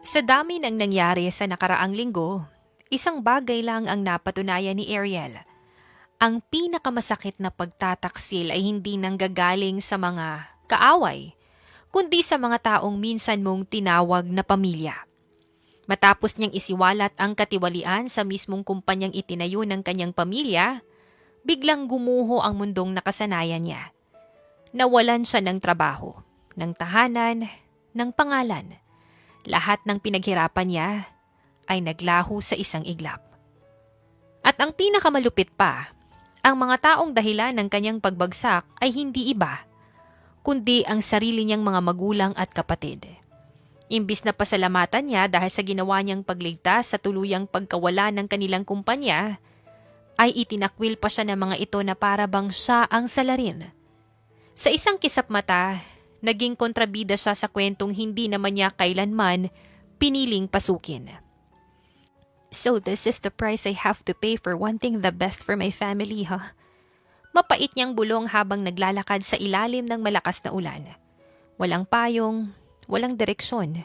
Sa dami ng nangyari sa nakaraang linggo, isang bagay lang ang napatunayan ni Ariel. Ang pinakamasakit na pagtataksil ay hindi nanggagaling sa mga kaaway, kundi sa mga taong minsan mong tinawag na pamilya. Matapos niyang isiwalat ang katiwalian sa mismong kumpanyang itinayo ng kanyang pamilya, biglang gumuho ang mundong nakasanayan niya. Nawalan siya ng trabaho, ng tahanan, ng pangalan. Lahat ng pinaghirapan niya ay naglaho sa isang iglap. At ang pinakamalupit pa, ang mga taong dahilan ng kanyang pagbagsak ay hindi iba, kundi ang sarili niyang mga magulang at kapatid. Imbis na pasalamatan niya dahil sa ginawa niyang pagligtas sa tuluyang pagkawala ng kanilang kumpanya, ay itinakwil pa siya ng mga ito na para bang siya ang salarin. Sa isang kisap mata, naging kontrabida siya sa kwentong hindi naman niya kailanman piniling pasukin. So this is the price I have to pay for wanting the best for my family, huh? Mapait niyang bulong habang naglalakad sa ilalim ng malakas na ulan. Walang payong, walang direksyon,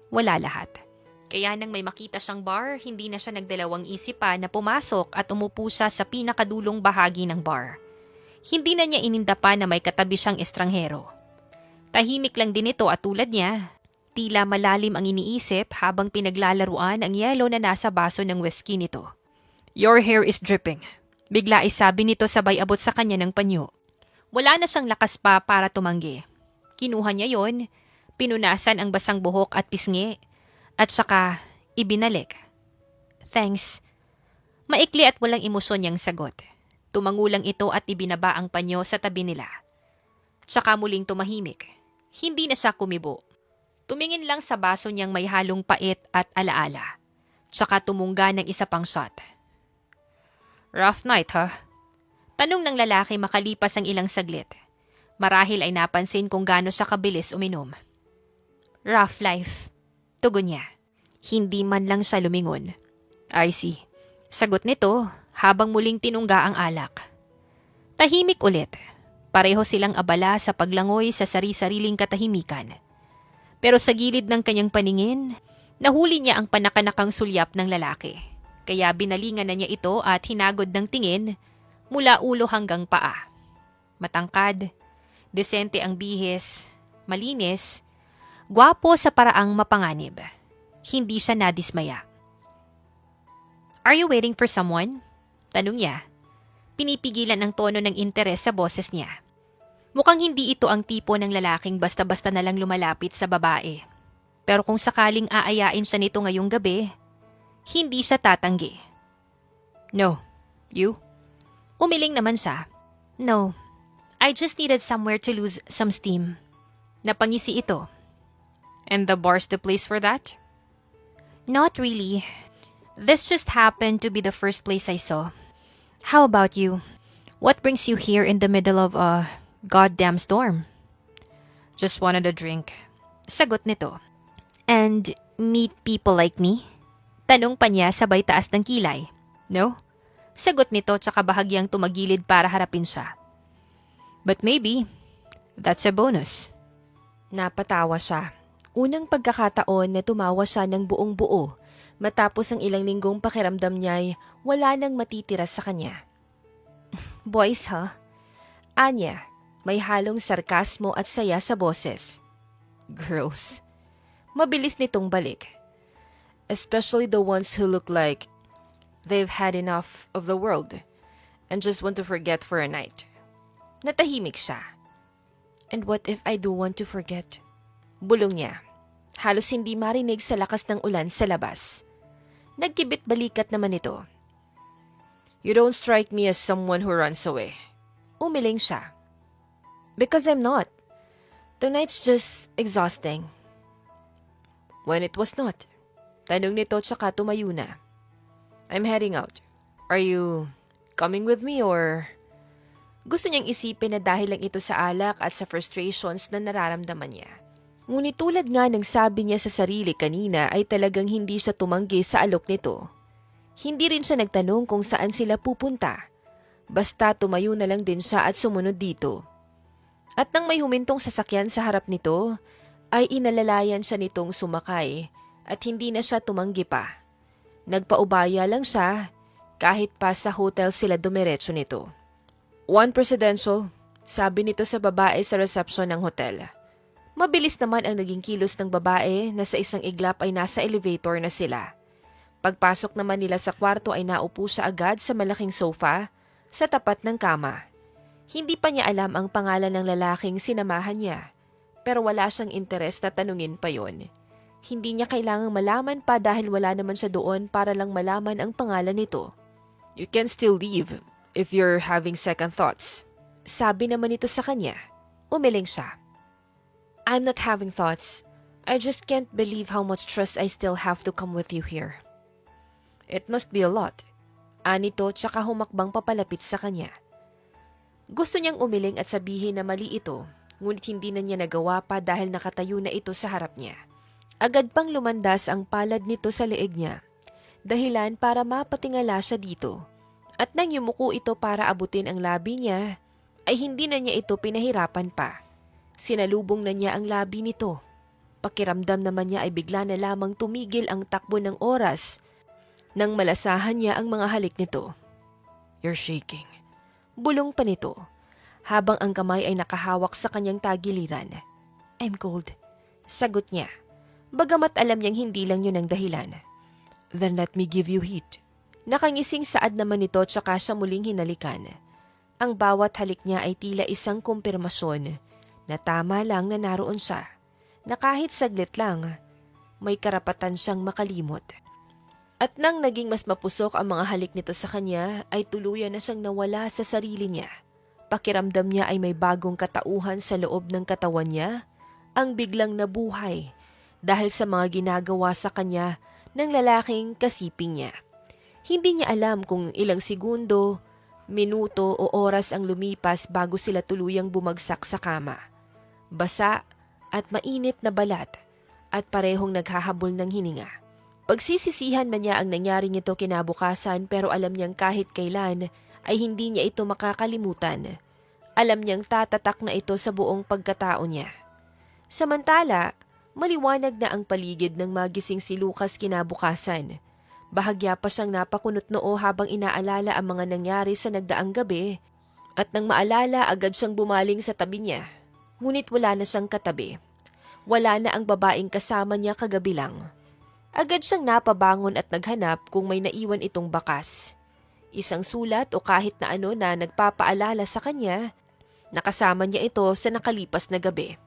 wala lahat. Kaya nang may makita siyang bar, hindi na siya nagdalawang isip pa na pumasok at umupo siya sa pinakadulong bahagi ng bar. Hindi na niya ininda pa na may katabi siyang estranghero. Tahimik lang din ito at tulad niya, tila malalim ang iniisip habang pinaglalaruan ang yelo na nasa baso ng whisky nito. "Your hair is dripping." Bigla ay sabi nito sabay abot sa kanya ng panyo. Wala na siyang lakas pa para tumanggi. Kinuha niya yon, pinunasan ang basang buhok at pisngi, at saka ibinalik. "Thanks." Maikli at walang emosyon niyang sagot. Tumangulang ito at ibinaba ang panyo sa tabi nila. Tsaka muling tumahimik. Hindi na siya kumibo. Tumingin lang sa baso niyang may halong pait at alaala. Tsaka tumungga ng isa pang shot. "Rough night, huh?" Tanong ng lalaki makalipas ang ilang saglit. Marahil ay napansin kung gaano siya kabilis uminom. "Rough life," tugon niya. Hindi man lang siya lumingon. "I see." Sagot nito habang muling tinungga ang alak. Tahimik ulit. Pareho silang abala sa paglangoy sa sari-sariling katahimikan. Pero sa gilid ng kanyang paningin, nahuli niya ang panakanakang sulyap ng lalaki. Kaya binalingan na niya ito at hinagod ng tingin mula ulo hanggang paa. Matangkad, desente ang bihis, malinis, gwapo sa paraang mapanganib. Hindi siya nadismaya. "Are you waiting for someone?" Tanong niya. Pinipigilan ang tono ng interes sa boses niya. Mukhang hindi ito ang tipo ng lalaking basta-basta na lang lumalapit sa babae. Pero kung sakaling aayain siya nito ngayong gabi, hindi siya tatanggi. "No. You?" Umiling naman siya. "No. I just needed somewhere to lose some steam." Napangisi ito. "And the bar's the place for that?" "Not really. This just happened to be the first place I saw. How about you? What brings you here in the middle of a goddamn storm?" "Just wanted a drink." Sagot nito. "And meet people like me?" Tanong pa niya sabay taas ng kilay. "No?" Sagot nito tsaka bahagyang tumagilid para harapin siya. "But maybe, that's a bonus." Napatawa siya. Unang pagkakataon na tumawa siya ng buong buo matapos ang ilang linggong pakiramdam niya'y wala nang matitira sa kanya. "Boys, huh?" Anya, may halong sarkasmo at saya sa boses. "Girls." Mabilis nitong balik. "Especially the ones who look like they've had enough of the world and just want to forget for a night." Natahimik siya. "And what if I do want to forget?" Bulong niya. Halos hindi marinig sa lakas ng ulan sa labas. Nagkibit balikat naman ito. "You don't strike me as someone who runs away." Umiling siya. "Because I'm not. Tonight's just exhausting." "When it was not?" Tanong nito tsaka tumayo na. "I'm heading out. Are you coming with me or..." Gusto niyang isipin na dahil lang ito sa alak at sa frustrations na nararamdaman niya. Ngunit tulad nga ng sabi niya sa sarili kanina ay talagang hindi siya tumanggi sa alok nito. Hindi rin siya nagtanong kung saan sila pupunta. Basta tumayo na lang din siya at sumunod dito. At nang may humintong sasakyan sa harap nito, ay inalalayan siya nitong sumakay at hindi na siya tumanggi pa. Nagpaubaya lang siya kahit pa sa hotel sila dumiretso nito. "One presidential," sabi nito sa babae sa reception ng hotel. Mabilis naman ang naging kilos ng babae na sa isang iglap ay nasa elevator na sila. Pagpasok naman nila sa kwarto ay naupo siya agad sa malaking sofa sa tapat ng kama. Hindi pa niya alam ang pangalan ng lalaking sinamahan niya, pero wala siyang interes na tanungin pa yon. Hindi niya kailangang malaman pa dahil wala naman siya doon para lang malaman ang pangalan nito. "You can still leave if you're having second thoughts," sabi naman ito sa kanya. Umiling siya. "I'm not having thoughts. I just can't believe how much trust I still have to come with you here." "It must be a lot." Anito tsaka humakbang papalapit sa kanya. Gusto niyang umiling at sabihin na mali ito, ngunit hindi na niya nagawa pa dahil nakatayo na ito sa harap niya. Agad pang lumandas ang palad nito sa leeg niya, dahilan para mapatingala siya dito. At nang yumuko ito para abutin ang labi niya, ay hindi na niya ito pinahirapan pa. Sinalubong na niya ang labi nito. Pakiramdam naman niya ay bigla na lamang tumigil ang takbo ng oras nang malasahan niya ang mga halik nito. "You're shaking." Bulong pa nito, habang ang kamay ay nakahawak sa kanyang tagiliran. "I'm cold," sagot niya, bagamat alam niyang hindi lang yun ang dahilan. "Then let me give you heat." Nakangising saad naman nito tsaka siya muling hinalikan. Ang bawat halik niya ay tila isang kumpirmasyon na tama lang na naroon siya, na kahit saglit lang, may karapatan siyang makalimot. At nang naging mas mapusok ang mga halik nito sa kanya, ay tuluyan na siyang nawala sa sarili niya. Pakiramdam niya ay may bagong katauhan sa loob ng katawan niya, ang biglang nabuhay dahil sa mga ginagawa sa kanya ng lalaking kasiping niya. Hindi niya alam kung ilang segundo, minuto o oras ang lumipas bago sila tuluyang bumagsak sa kama. Basa at mainit na balat at parehong naghahabol ng hininga. Pagsisisihan man niya ang nangyari nito kinabukasan pero alam niyang kahit kailan ay hindi niya ito makakalimutan. Alam niyang tatatak na ito sa buong pagkatao niya. Samantala, maliwanag na ang paligid ng magising si Lucas kinabukasan. Bahagya pa siyang napakunot noo habang inaalala ang mga nangyari sa nagdaang gabi at nang maalala agad siyang bumaling sa tabi niya. Ngunit wala na siyang katabi. Wala na ang babaeng kasama niya kagabi lang. Agad siyang napabangon at naghanap kung may naiwan itong bakas. Isang sulat o kahit na ano na nagpapaalala sa kanya, nakasama niya ito sa nakalipas na gabi.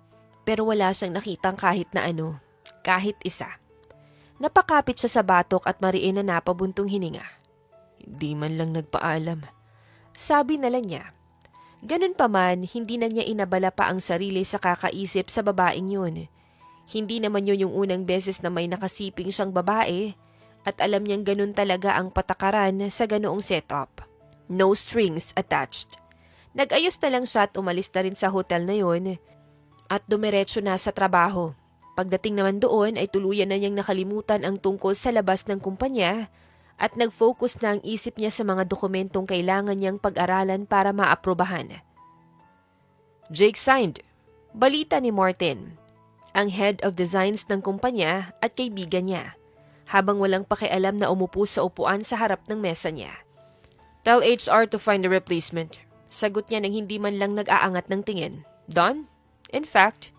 Pero wala siyang nakitang kahit na ano, kahit isa. Napakapit siya sa batok at mariin na napabuntong hininga. Hindi man lang nagpaalam. Sabi na lang niya. Ganun pa man, hindi na niya inabala pa ang sarili sa kakaisip sa babaeng yun. Hindi naman yun yung unang beses na may nakasiping siyang babae at alam niyang ganun talaga ang patakaran sa ganoong setup. No strings attached. Nag-ayos na lang siya at umalis na rin sa hotel na yun at dumiretso na sa trabaho. Pagdating naman doon ay tuluyan na niyang nakalimutan ang tungkol sa labas ng kumpanya at nag-focus na ang isip niya sa mga dokumentong kailangan niyang pag-aralan para maaprobahan. Jake signed. Balita ni Martin, ang head of designs ng kumpanya at kaibigan niya, habang walang pakialam na umupo sa upuan sa harap ng mesa niya. "Tell HR to find a replacement." Sagot niya nang hindi man lang nag-aangat ng tingin. "Done? In fact,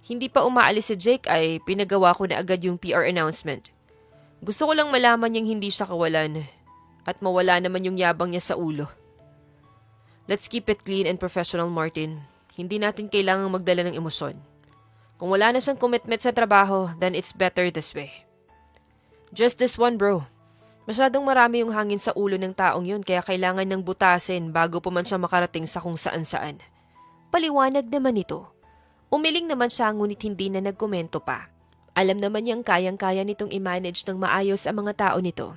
hindi pa umaalis si Jake ay pinagawa ko na agad yung PR announcement. Gusto ko lang malaman niyang hindi siya kawalan at mawala naman yung yabang niya sa ulo. Let's keep it clean and professional, Martin. Hindi natin kailangang magdala ng emosyon. Kung wala na siyang commitment sa trabaho, then it's better this way. Just this one, bro. Masyadong marami yung hangin sa ulo ng taong yun kaya kailangan ng butasin bago pa man siya makarating sa kung saan-saan." Paliwanag naman ito. Umiling naman siya ngunit hindi na nagkomento pa. Alam naman niyang kayang-kaya nitong i-manage ng maayos ang mga tao nito.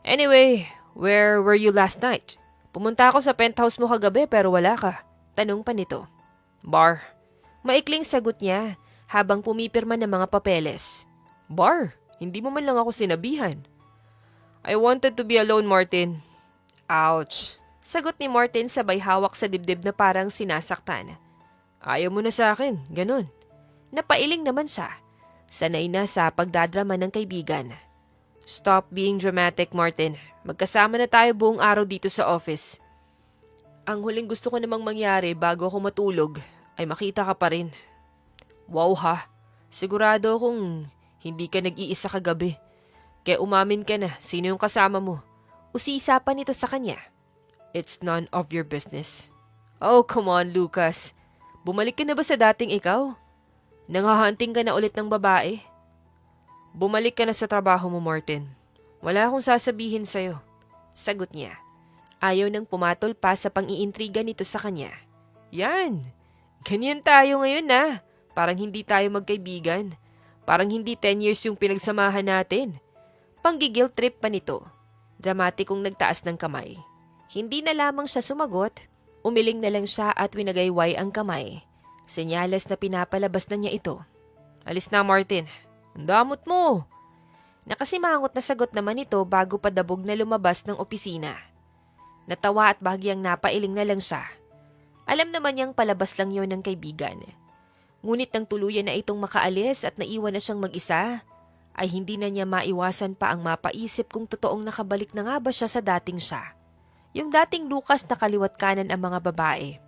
"Anyway, where were you last night? Pumunta ako sa penthouse mo kagabi pero wala ka." Tanong pa nito. "Bar." Maikling sagot niya habang pumipirma ng mga papeles. "Bar? Hindi mo man lang ako sinabihan." "I wanted to be alone, Martin." "Ouch." Sagot ni Martin sabay hawak sa dibdib na parang sinasaktan. "Ayaw mo na sa akin, ganun." Napailing naman siya. Sanay na sa pagdadrama ng kaibigan. Stop being dramatic, Martin. Magkasama na tayo buong araw dito sa office. Ang huling gusto ko namang mangyari bago ako matulog ay makita ka pa rin. Wow ha, sigurado akong hindi ka nag-iisa kagabi. Kaya umamin ka na sino yung kasama mo. Usisa pa nito sa kanya. It's none of your business. Oh, come on, Lucas. Bumalik ka na ba sa dating ikaw? Nanghahanting ka na ulit ng babae? Bumalik ka na sa trabaho mo, Martin. Wala akong sasabihin sa'yo. Sagot niya. Ayaw nang pumatol pa sa pang-iintriga nito sa kanya. Yan. Ganyan tayo ngayon na. Parang hindi tayo magkaibigan. Parang hindi 10 years yung pinagsamahan natin. Panggigil trip pa nito. Dramatikong nagtaas ng kamay. Hindi na lamang siya sumagot. Umiling na lang siya at winagayway ang kamay. Senyales na pinapalabas na niya ito. Alis na, Martin. Ang damot mo. Nakasimangot na sagot naman ito bago padabog na lumabas ng opisina. Natawa at bahagyang napailing na lang siya. Alam naman niyang palabas lang yon ng kaibigan. Ngunit nang tuluyan na itong makaalis at naiwan na siyang mag-isa, ay hindi na niya maiwasan pa ang mapaisip kung totoong nakabalik na nga ba siya sa dating siya. Yung dating Lucas na kaliwat kanan ang mga babae.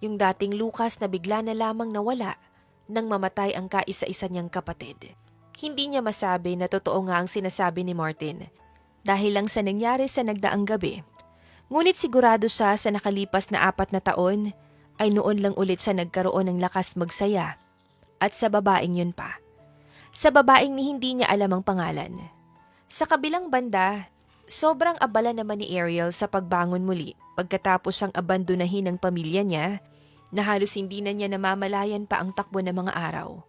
Yung dating Lucas na bigla na lamang nawala nang mamatay ang kaisa-isa niyang kapatid. Hindi niya masabi na totoo nga ang sinasabi ni Martin dahil lang sa nangyari sa nagdaang gabi. Ngunit sigurado siya sa nakalipas na 4 na taon ay noon lang ulit siya nagkaroon ng lakas magsaya. At sa babaeng yun pa. Sa babaeng ni hindi niya alam ang pangalan. Sa kabilang banda, sobrang abala naman ni Ariel sa pagbangon muli pagkatapos siyang abandonahin ng pamilya niya na halos hindi na niya namamalayan pa ang takbo ng mga araw.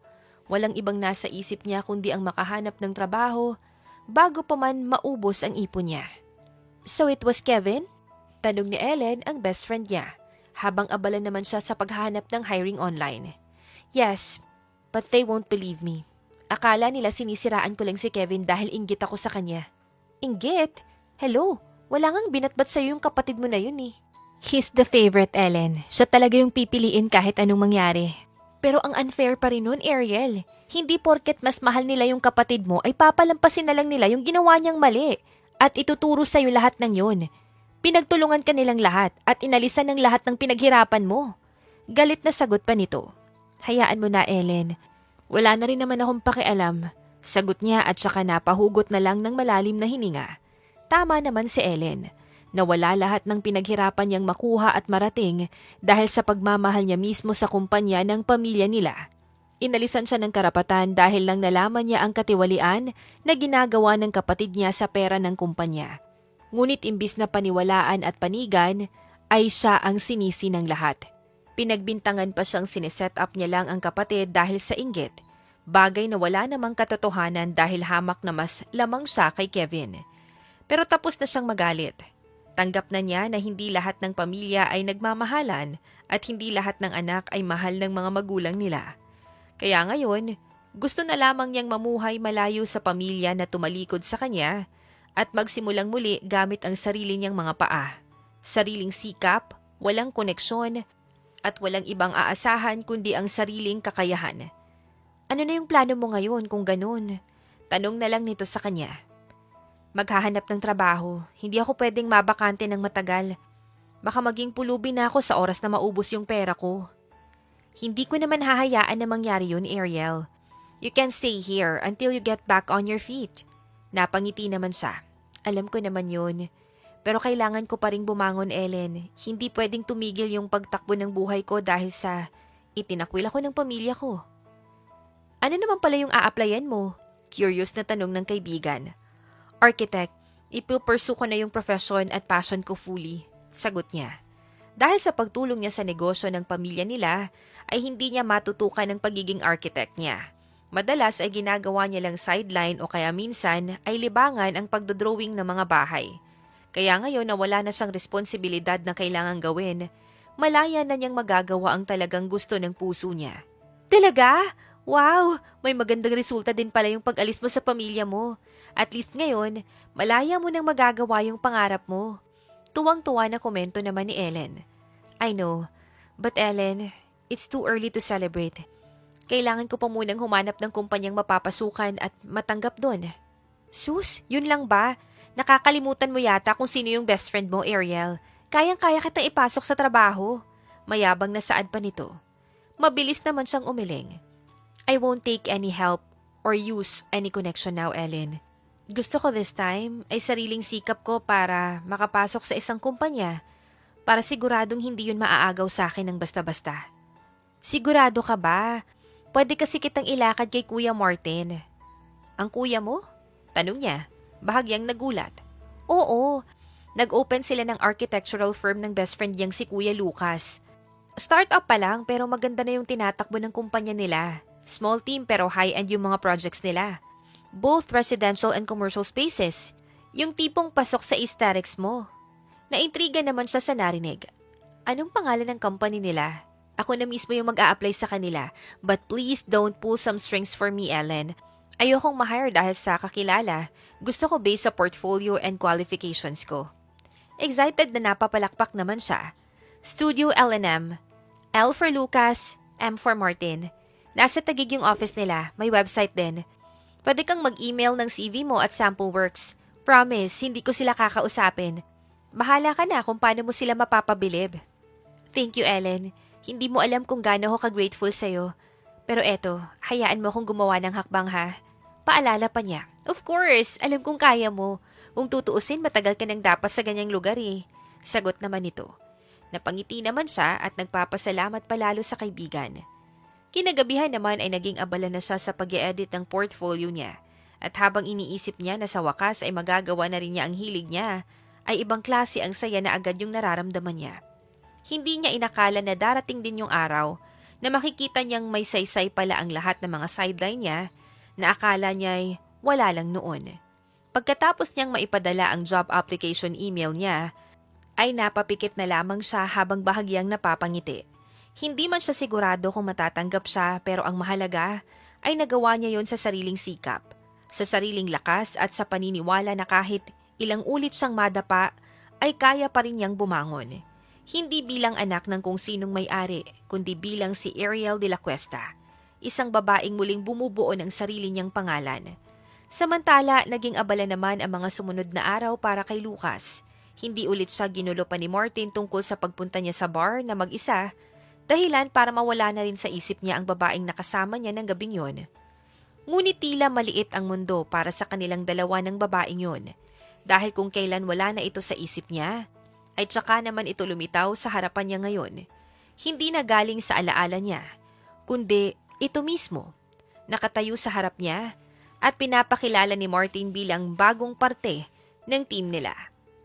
Walang ibang nasa isip niya kundi ang makahanap ng trabaho bago pa man maubos ang ipon niya. So it was Kevin? Tanong ni Ellen ang best friend niya, habang abala naman siya sa paghahanap ng hiring online. Yes, but they won't believe me. Akala nila sinisiraan ko lang si Kevin dahil inggit ako sa kanya. Inggit? Hello, wala ngang binatbat sa'yo yung kapatid mo na yun eh. He's the favorite, Ellen. Siya talaga yung pipiliin kahit anong mangyari. Pero ang unfair pa rin nun, Ariel. Hindi porket mas mahal nila yung kapatid mo ay papalampasin na lang nila yung ginawa niyang mali at ituturo sa'yo lahat ng yun. Pinagtulungan ka nilang lahat at inalisan ng lahat ng pinaghirapan mo. Galit na sagot pa nito. Hayaan mo na, Ellen. Wala na rin naman akong pakialam. Sagot niya at saka napahugot na lang ng malalim na hininga. Tama naman si Ellen. Nawala lahat ng pinaghirapan niyang makuha at marating dahil sa pagmamahal niya mismo sa kumpanya ng pamilya nila. Inalisan siya ng karapatan dahil lang nalaman niya ang katiwalian na ginagawa ng kapatid niya sa pera ng kumpanya. Ngunit imbis na paniwalaan at panigan, ay siya ang sinisi ng lahat. Pinagbintangan pa siyang sineset up niya lang ang kapatid dahil sa inggit, bagay na wala namang katotohanan dahil hamak na mas lamang siya kay Kevin. Pero tapos na siyang magalit. Tanggap na niya na hindi lahat ng pamilya ay nagmamahalan at hindi lahat ng anak ay mahal ng mga magulang nila. Kaya ngayon, gusto na lamang niyang mamuhay malayo sa pamilya na tumalikod sa kanya at magsimulang muli gamit ang sarili niyang mga paa. Sariling sikap, walang koneksyon, at walang ibang aasahan kundi ang sariling kakayahan. Ano na yung plano mo ngayon kung ganun? Tanong na lang nito sa kanya. Maghahanap ng trabaho, hindi ako pwedeng mabakante ng matagal. Baka maging pulubi na ako sa oras na maubos yung pera ko. Hindi ko naman hahayaan na mangyari yun, Ariel. You can stay here until you get back on your feet. Napangiti naman siya. Alam ko naman yun. Pero kailangan ko pa ring bumangon, Ellen. Hindi pwedeng tumigil yung pagtakbo ng buhay ko dahil sa itinakwil ako ng pamilya ko. Ano naman pala yung a-applyan mo? Curious na tanong ng kaibigan. Architect, ipupursu ko na yung profession at passion ko fully. Sagot niya. Dahil sa pagtulong niya sa negosyo ng pamilya nila, ay hindi niya matutukan ng pagiging architect niya. Madalas ay ginagawa niya lang sideline o kaya minsan ay libangan ang pagdodrawing ng mga bahay. Kaya ngayon na wala na siyang responsibilidad na kailangang gawin, malaya na niyang magagawa ang talagang gusto ng puso niya. Talaga? Wow! May magandang resulta din pala yung pag-alis mo sa pamilya mo. At least ngayon, malaya mo nang magagawa yung pangarap mo. Tuwang-tuwa na komento naman ni Ellen. I know, but Ellen, it's too early to celebrate. Kailangan ko pa munang humanap ng kumpanyang mapapasukan at matanggap doon. Sus, yun lang ba? Nakakalimutan mo yata kung sino yung best friend mo, Ariel. Kayang-kaya kitang ipasok sa trabaho. Mayabang na saad pa nito. Mabilis naman siyang umiling. I won't take any help or use any connection now, Ellen. Gusto ko this time ay sariling sikap ko para makapasok sa isang kumpanya para siguradong hindi yun maaagaw sa akin ng basta-basta. Sigurado ka ba? Pwede kasi kitang ilakad kay Kuya Martin. Ang kuya mo? Tanong niya, bahagyang nagulat. Oo, nag-open sila ng architectural firm ng best friend niyang si Kuya Lucas. Startup pa lang pero maganda na yung tinatakbo ng kumpanya nila. Small team pero high-end yung mga projects nila. Both residential and commercial spaces. Yung tipong pasok sa aesthetics mo. Naintriga naman siya sa narinig. Anong pangalan ng company nila? Ako na mismo yung mag-a-apply sa kanila. But please don't pull some strings for me, Ellen. Ayokong ma-hire dahil sa kakilala. Gusto ko based sa portfolio and qualifications ko. Excited na napapalakpak naman siya. Studio L&M. L for Lucas, M for Martin. Nasa Taguig yung office nila. May website din. Pwede kang mag-email ng CV mo at sample works. Promise, hindi ko sila kakausapin. Bahala ka na kung paano mo sila mapapabilib. Thank you, Ellen. Hindi mo alam kung gaano ako ka-grateful sa'yo. Pero eto, hayaan mo akong gumawa ng hakbang ha. Paalala pa niya. Of course, alam kong kaya mo. Kung tutuusin, matagal ka nang dapat sa ganyang lugar eh. Sagot naman ito. Napangiti naman siya at nagpapasalamat palalo sa kaibigan. Kinagabihan naman ay naging abala na siya sa pag-i-edit ng portfolio niya. At habang iniisip niya na sa wakas ay magagawa na rin niya ang hilig niya, ay ibang klase ang saya na agad yung nararamdaman niya. Hindi niya inakala na darating din yung araw na makikita niyang may saysay pala ang lahat ng mga sideline niya na akala niya ay wala lang noon. Pagkatapos niyang maipadala ang job application email niya, ay napapikit na lamang siya habang bahagyang napapangiti. Hindi man siya sigurado kung matatanggap siya pero ang mahalaga ay nagawa niya yon sa sariling sikap, sa sariling lakas at sa paniniwala na kahit ilang ulit siyang madapa ay kaya pa rin niyang bumangon. Hindi bilang anak ng kung sinong may-ari kundi bilang si Ariel de la Cuesta, isang babaeng muling bumubuo ng sarili niyang pangalan. Samantala, naging abala naman ang mga sumunod na araw para kay Lucas. Hindi ulit siya ginulo pa ni Martin tungkol sa pagpunta niya sa bar na mag-isa, dahilan para mawala na rin sa isip niya ang babaeng nakasama niya ng gabing yon. Ngunit tila maliit ang mundo para sa kanilang dalawa ng babaeng yon. Dahil kung kailan wala na ito sa isip niya, ay tsaka naman ito lumitaw sa harapan niya ngayon. Hindi na galing sa alaala niya, kundi ito mismo. Nakatayo sa harap niya at pinapakilala ni Martin bilang bagong parte ng team nila.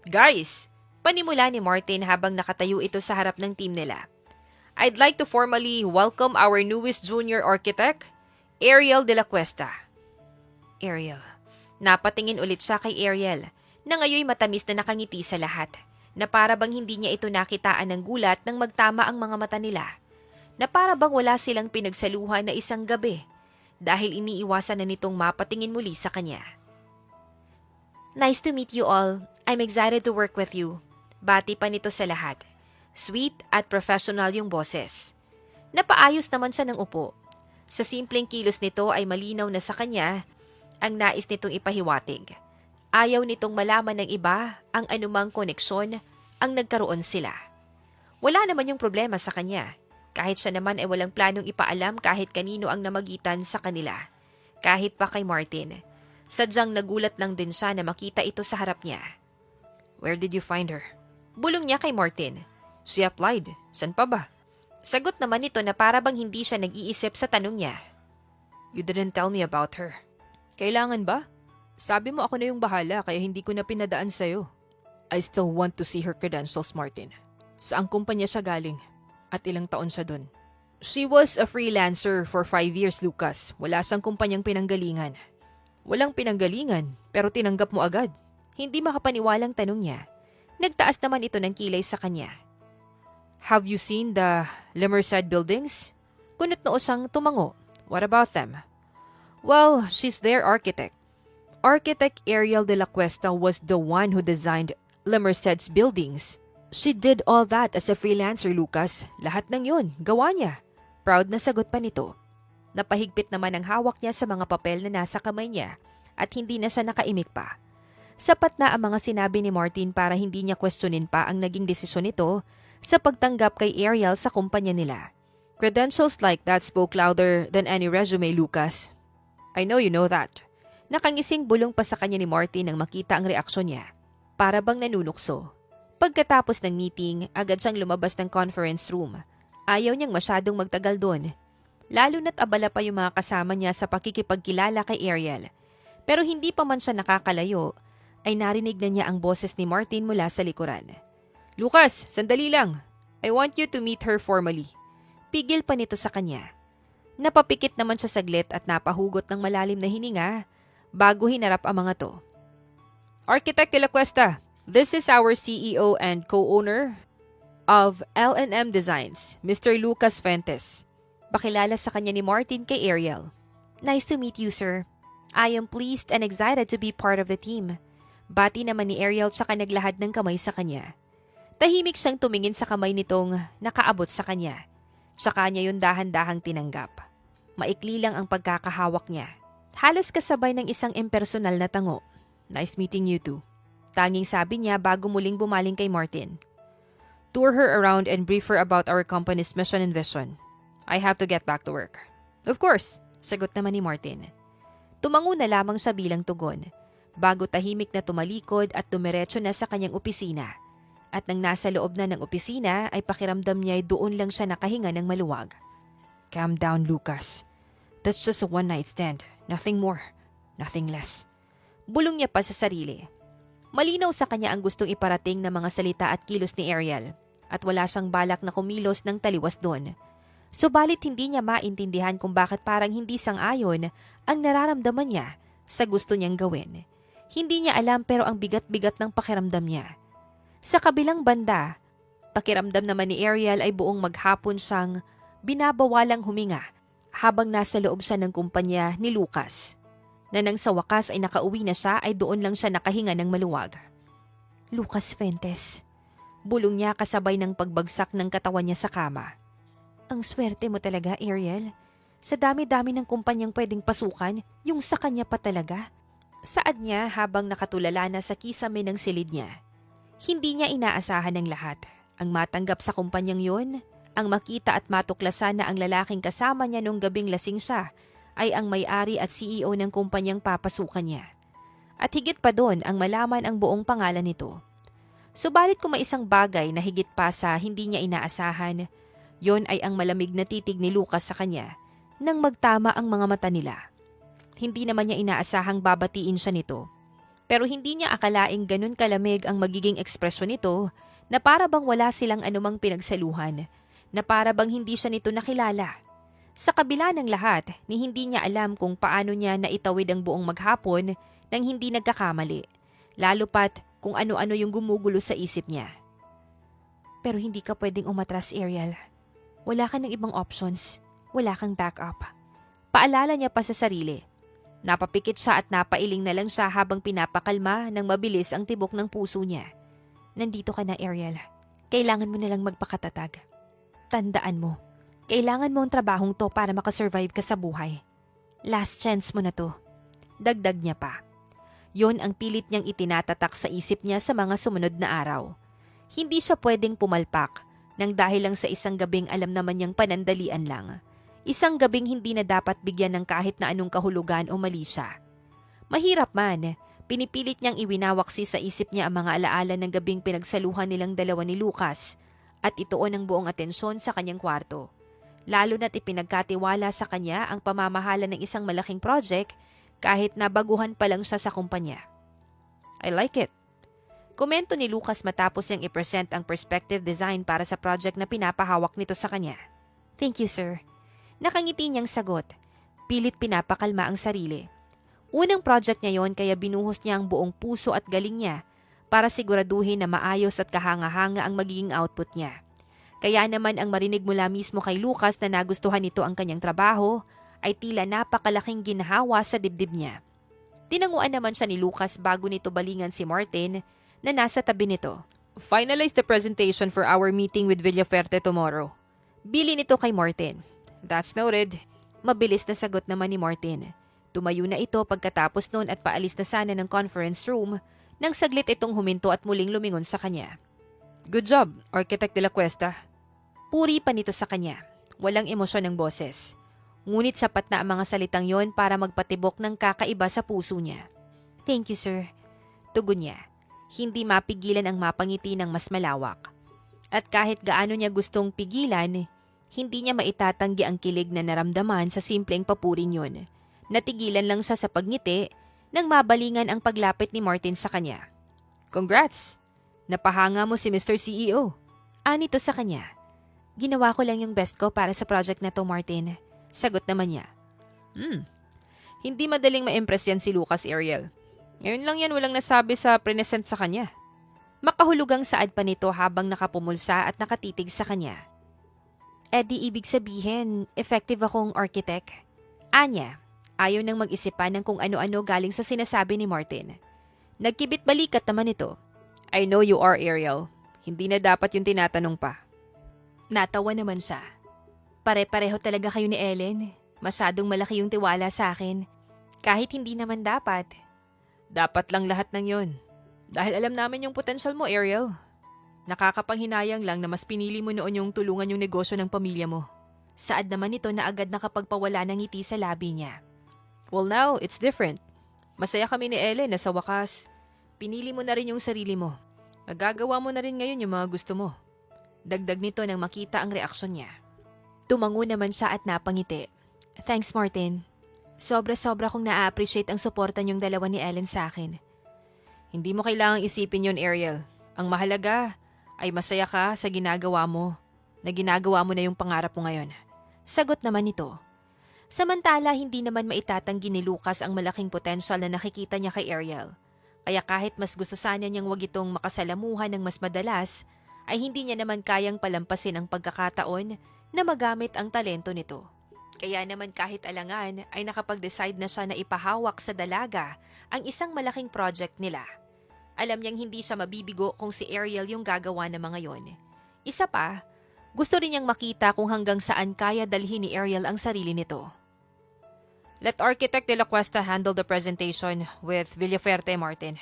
Guys, panimula ni Martin habang nakatayo ito sa harap ng team nila. I'd like to formally welcome our newest junior architect, Ariel de la Cuesta. Ariel. Napatingin ulit siya kay Ariel, na ngayon matamis na nakangiti sa lahat, na para bang hindi niya ito nakitaan ng gulat nang magtama ang mga mata nila, na para bang wala silang pinagsaluhan na isang gabi, dahil iniiwasan na nitong mapatingin muli sa kanya. Nice to meet you all. I'm excited to work with you. Bati pa nito sa lahat. Sweet at professional yung boses. Napaayos naman siya ng upo. Sa simpleng kilos nito ay malinaw na sa kanya ang nais nitong ipahiwatig. Ayaw nitong malaman ng iba ang anumang koneksyon ang nagkaroon sila. Wala naman yung problema sa kanya. Kahit siya naman ay walang planong ipaalam kahit kanino ang namagitan sa kanila. Kahit pa kay Martin. Sadyang nagulat lang din siya na makita ito sa harap niya. Where did you find her? Bulong niya kay Martin. She applied. San pa ba? Sagot naman nito na para bang hindi siya nag-iisip sa tanong niya. You didn't tell me about her. Kailangan ba? Sabi mo ako na yung bahala kaya hindi ko na pinadaan sa'yo. I still want to see her credentials, Martin. Saang kumpanya siya galing? At ilang taon siya dun? She was a freelancer for 5 years, Lucas. Wala siyang kumpanyang pinanggalingan. Walang pinanggalingan, pero tinanggap mo agad. Hindi makapaniwalang tanong niya. Nagtaas naman ito ng kilay sa kanya. Have you seen the Lemerced buildings? Kunot noo siyang tumango. What about them? Well, she's their architect. Architect Ariel de la Cuesta was the one who designed Lemerced's buildings. She did all that as a freelancer, Lucas. Lahat ng yun, gawa niya. Proud na sagot pa nito. Napahigpit naman ang hawak niya sa mga papel na nasa kamay niya at hindi na siya nakaimik pa. Sapat na ang mga sinabi ni Martin para hindi niya questionin pa ang naging desisyon nito sa pagtanggap kay Ariel sa kumpanya nila. Credentials like that spoke louder than any resume, Lucas. I know you know that. Nakangising bulong pa sa kanya ni Martin nang makita ang reaksyon niya. Para bang nanunukso. Pagkatapos ng meeting, agad siyang lumabas ng conference room. Ayaw niyang masyadong magtagal doon. Lalo na't abala pa yung mga kasama niya sa pakikipagkilala kay Ariel. Pero hindi pa man siya nakakalayo, ay narinig na niya ang boses ni Martin mula sa likuran. Lucas, sandali lang. I want you to meet her formally. Pigil pa nito sa kanya. Napapikit naman siya saglit at napahugot ng malalim na hininga bago hinarap ang mga to. Architect de la Cuesta, this is our CEO and co-owner of L&M Designs, Mr. Lucas Fuentes. Pakilala sa kanya ni Martin kay Ariel. Nice to meet you, sir. I am pleased and excited to be part of the team. Bati naman ni Ariel tsaka naglahad ng kamay sa kanya. Tahimik siyang tumingin sa kamay nitong nakaabot sa kanya. Tsaka niya yun dahan-dahang tinanggap. Maikli lang ang pagkakahawak niya. Halos kasabay ng isang impersonal na tango. Nice meeting you too. Tanging sabi niya bago muling bumaling kay Martin. Tour her around and brief her about our company's mission and vision. I have to get back to work. Of course, sagot naman ni Martin. Tumango na lamang siya bilang tugon, bago tahimik na tumalikod at tumiretso na sa kanyang opisina. At nang nasa loob na ng opisina ay pakiramdam niya ay doon lang siya nakahinga ng maluwag. Calm down, Lucas. That's just a one-night stand. Nothing more. Nothing less. Bulong niya pa sa sarili. Malinaw sa kanya ang gustong iparating ng mga salita at kilos ni Ariel at wala siyang balak na kumilos ng taliwas doon. Subalit hindi niya maintindihan kung bakit parang hindi sang-ayon ang nararamdaman niya sa gusto niyang gawin. Hindi niya alam pero ang bigat-bigat ng pakiramdam niya. Sa kabilang banda, pakiramdam naman ni Ariel ay buong maghapon siyang binabawalang huminga habang nasa loob siya ng kumpanya ni Lucas. Na nang sa wakas ay nakauwi na siya ay doon lang siya nakahinga ng maluwag. Lucas Fuentes. Bulong niya kasabay ng pagbagsak ng katawan niya sa kama. Ang swerte mo talaga, Ariel. Sa dami-dami ng kumpanyang pwedeng pasukan, yung sa kanya pa talaga. Saad niya habang nakatulala na sa kisame ng silid niya. Hindi niya inaasahan ng lahat. Ang matanggap sa kumpanyang yun, ang makita at matuklasan na ang lalaking kasama niya nung gabing lasing siya ay ang may-ari at CEO ng kumpanyang papasukan niya. At higit pa doon ang malaman ang buong pangalan nito. Subalit kung may isang bagay na higit pa sa hindi niya inaasahan, yon ay ang malamig na titig ni Lucas sa kanya nang magtama ang mga mata nila. Hindi naman niya inaasahang babatiin siya nito. Pero hindi niya akalaing ganun kalamig ang magiging ekspresyon nito na para bang wala silang anumang pinagsaluhan, na para bang hindi siya nito nakilala. Sa kabila ng lahat, ni hindi niya alam kung paano niya naitawid ang buong maghapon nang hindi nagkakamali, lalo pat kung ano-ano yung gumugulo sa isip niya. Pero hindi ka pwedeng umatras, Ariel. Wala ka ng ibang options. Wala kang backup. Paalala niya pa sa sarili. Napapikit siya at napailing na lang siya habang pinapakalma ng mabilis ang tibok ng puso niya. Nandito ka na, Ariel. Kailangan mo na lang magpakatatag. Tandaan mo, kailangan mo ang trabahong to para makasurvive ka sa buhay. Last chance mo na to. Dagdag niya pa. Yon ang pilit niyang itinatatak sa isip niya sa mga sumunod na araw. Hindi siya pwedeng pumalpak nang dahil lang sa isang gabing alam naman niyang panandalian lang. Isang gabing hindi na dapat bigyan ng kahit na anong kahulugan o mali siya. Mahirap man, pinipilit niyang iwinawaksi sa isip niya ang mga alaala ng gabing pinagsaluhan nilang dalawa ni Lucas at ituon ang buong atensyon sa kanyang kwarto. Lalo na't ipinagkatiwala sa kanya ang pamamahala ng isang malaking project kahit na baguhan pa lang siya sa kumpanya. I like it. Komento ni Lucas matapos niyang i-present ang perspective design para sa project na pinapahawak nito sa kanya. Thank you, sir. Nakangiti niyang sagot. Pilit pinapakalma ang sarili. Unang project niya yon kaya binuhos niya ang buong puso at galing niya para siguraduhin na maayos at kahanga-hanga ang magiging output niya. Kaya naman ang marinig mula mismo kay Lucas na nagustuhan nito ang kanyang trabaho ay tila napakalaking ginhawa sa dibdib niya. Tinanguan naman siya ni Lucas bago nito balingan si Martin na nasa tabi nito. Finalize the presentation for our meeting with Villaferte tomorrow. Bili nito kay Martin. That's noted. Mabilis na sagot naman ni Martin. Tumayo na ito pagkatapos noon at paalis na sana ng conference room nang saglit itong huminto at muling lumingon sa kanya. Good job, Architect de la Cuesta. Puri pa nito sa kanya. Walang emosyon ng boses. Ngunit sapat na ang mga salitang yon para magpatibok ng kakaiba sa puso niya. Thank you, sir. Tugon niya. Hindi mapigilan ang mapangiti ng mas malawak. At kahit gaano niya gustong pigilan, hindi niya maitatanggi ang kilig na naramdaman sa simpleng papurin yun. Natigilan lang siya sa pagngiti nang mabalingan ang paglapit ni Martin sa kanya. Congrats! Napahanga mo si Mr. CEO. Anito sa kanya. Ginawa ko lang yung best ko para sa project na to, Martin. Sagot naman niya. Hindi madaling ma-impress yan si Lucas, Ariel. Ngayon lang yan walang nasabi sa present sa kanya. Makahulugang saad pa nito habang nakapumulsa at nakatitig sa kanya. Di ibig sabihin, effective akong architect. Anya, ayaw nang mag-isipan ng kung ano-ano galing sa sinasabi ni Martin. Nagkibit balikat naman ito. I know you are, Ariel. Hindi na dapat yung tinatanong pa. Natawa naman siya. Pare-pareho talaga kayo ni Ellen. Masyadong malaki yung tiwala sa akin. Kahit hindi naman dapat. Dapat lang lahat ng yon. Dahil alam namin yung potential mo, Ariel. Nakakapanghinayang lang na mas pinili mo noon yung tulungan yung negosyo ng pamilya mo. Saad naman ito na agad nakapagpawala ng ngiti sa labi niya. Well now, it's different. Masaya kami ni Ellen na sa wakas, pinili mo na rin yung sarili mo. Magagawa mo na rin ngayon yung mga gusto mo. Dagdag nito nang makita ang reaksyon niya. Tumango naman siya at napangiti. Thanks, Martin. Sobra-sobra kong na-appreciate ang suporta niyong dalawa ni Ellen sa akin. Hindi mo kailangang isipin yun, Ariel. Ang mahalaga ay masaya ka sa ginagawa mo, na ginagawa mo na yung pangarap mo ngayon. Sagot naman nito. Samantala, hindi naman maitatanggi ni Lucas ang malaking potensyal na nakikita niya kay Ariel. Kaya kahit mas gusto sana niyang wag itong makasalamuhan ng mas madalas, ay hindi niya naman kayang palampasin ang pagkakataon na magamit ang talento nito. Kaya naman kahit alangan ay nakapag-decide na siya na ipahawak sa dalaga ang isang malaking project nila. Alam niyang hindi siya mabibigo kung si Ariel yung gagawa ng mga yon. Isa pa, gusto rin niyang makita kung hanggang saan kaya dalhin ni Ariel ang sarili nito. Let Architect de la Cuesta handle the presentation with Villaferte, Martin.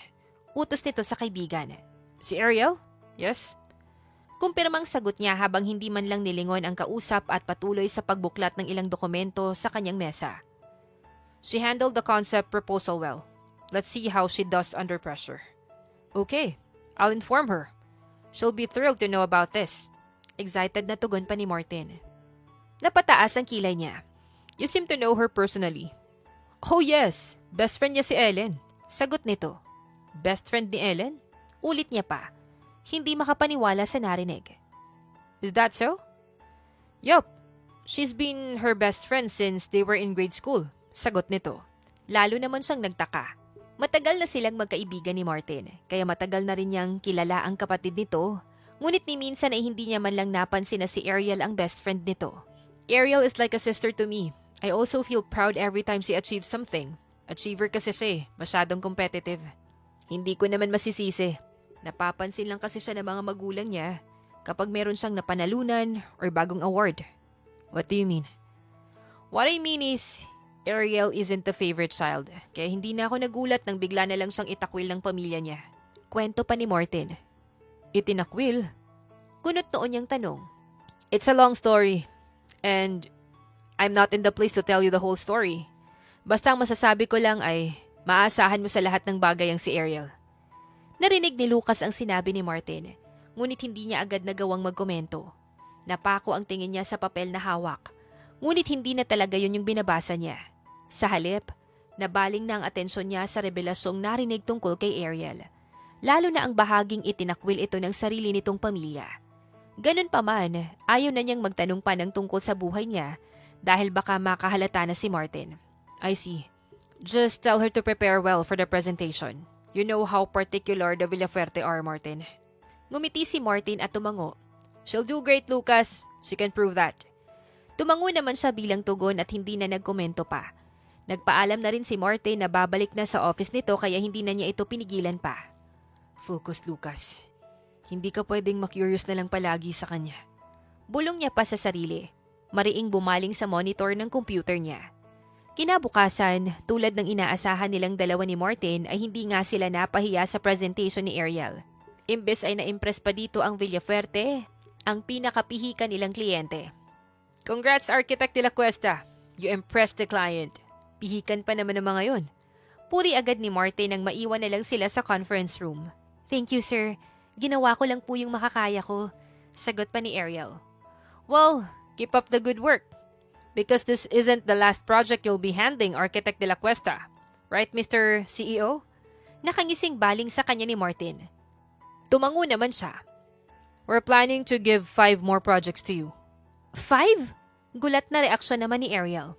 Utos nito sa kaibigan. Si Ariel? Yes? Kumpirmang sagot niya habang hindi man lang nilingon ang kausap at patuloy sa pagbuklat ng ilang dokumento sa kanyang mesa. She handled the concept proposal well. Let's see how she does under pressure. Okay, I'll inform her. She'll be thrilled to know about this. Excited na tugon pa ni Martin. Napataas ang kilay niya. You seem to know her personally. Oh yes, best friend niya si Ellen. Sagot nito. Best friend ni Ellen? Ulit niya pa. Hindi makapaniwala sa narinig. Is that so? Yup. She's been her best friend since they were in grade school. Sagot nito. Lalo naman siyang nagtaka. Matagal na silang magkaibigan ni Martin, kaya matagal na rin niyang kilala ang kapatid nito. Ngunit ni minsan ay hindi niya man lang napansin na si Ariel ang best friend nito. Ariel is like a sister to me. I also feel proud every time she achieves something. Achiever kasi siya eh, masyadong competitive. Hindi ko naman masisisi. Napapansin lang kasi siya ng mga magulang niya kapag meron siyang napanalunan or bagong award. What do you mean? What I mean is, Ariel isn't the favorite child, kaya hindi na ako nagulat nang bigla na lang siyang itakwil ng pamilya niya. Kwento pa ni Martin. Itinakwil? Kunot noon niyang tanong. It's a long story, and I'm not in the place to tell you the whole story. Basta ang masasabi ko lang ay maasahan mo sa lahat ng bagay ang si Ariel. Narinig ni Lucas ang sinabi ni Martin, ngunit hindi niya agad nagawang magkomento. Napako ang tingin niya sa papel na hawak, ngunit hindi na talaga yun yung binabasa niya. Sa halip, nabaling na ang atensyon niya sa revelasyong narinig tungkol kay Ariel, lalo na ang bahaging itinakwil ito ng sarili nitong pamilya. Ganun pa man, ayaw na niyang magtanong pa ng tungkol sa buhay niya dahil baka makahalata na si Martin. I see. Just tell her to prepare well for the presentation. You know how particular the Villaferte are, Martin. Ngumiti si Martin at tumango. She'll do great, Lucas. She can prove that. Tumango naman siya bilang tugon at hindi na nagkomento pa. Nagpaalam na rin si Martin na babalik na sa office nito kaya hindi na niya ito pinigilan pa. Focus, Lucas. Hindi ka pwedeng makurious na lang palagi sa kanya. Bulong niya pa sa sarili. Mariing bumaling sa monitor ng computer niya. Kinabukasan, tulad ng inaasahan nilang dalawa ni Martin ay hindi nga sila napahiya sa presentation ni Ariel. Imbes ay na-impress pa dito ang Villafuerte, ang pinakapihikan nilang kliyente. Congrats, Architect de la Cuesta! You impressed the client. Pihikan pa naman ng mga yon. Puri agad ni Martin nang maiwan na lang sila sa conference room. Thank you, sir. Ginawa ko lang po yung makakaya ko. Sagot pa ni Ariel. Well, keep up the good work. Because this isn't the last project you'll be handling, Architect de la Cuesta. Right, Mr. CEO? Nakangising baling sa kanya ni Martin. Tumango naman siya. We're planning to give 5 more projects to you. 5? Gulat na reaksyon naman ni Ariel.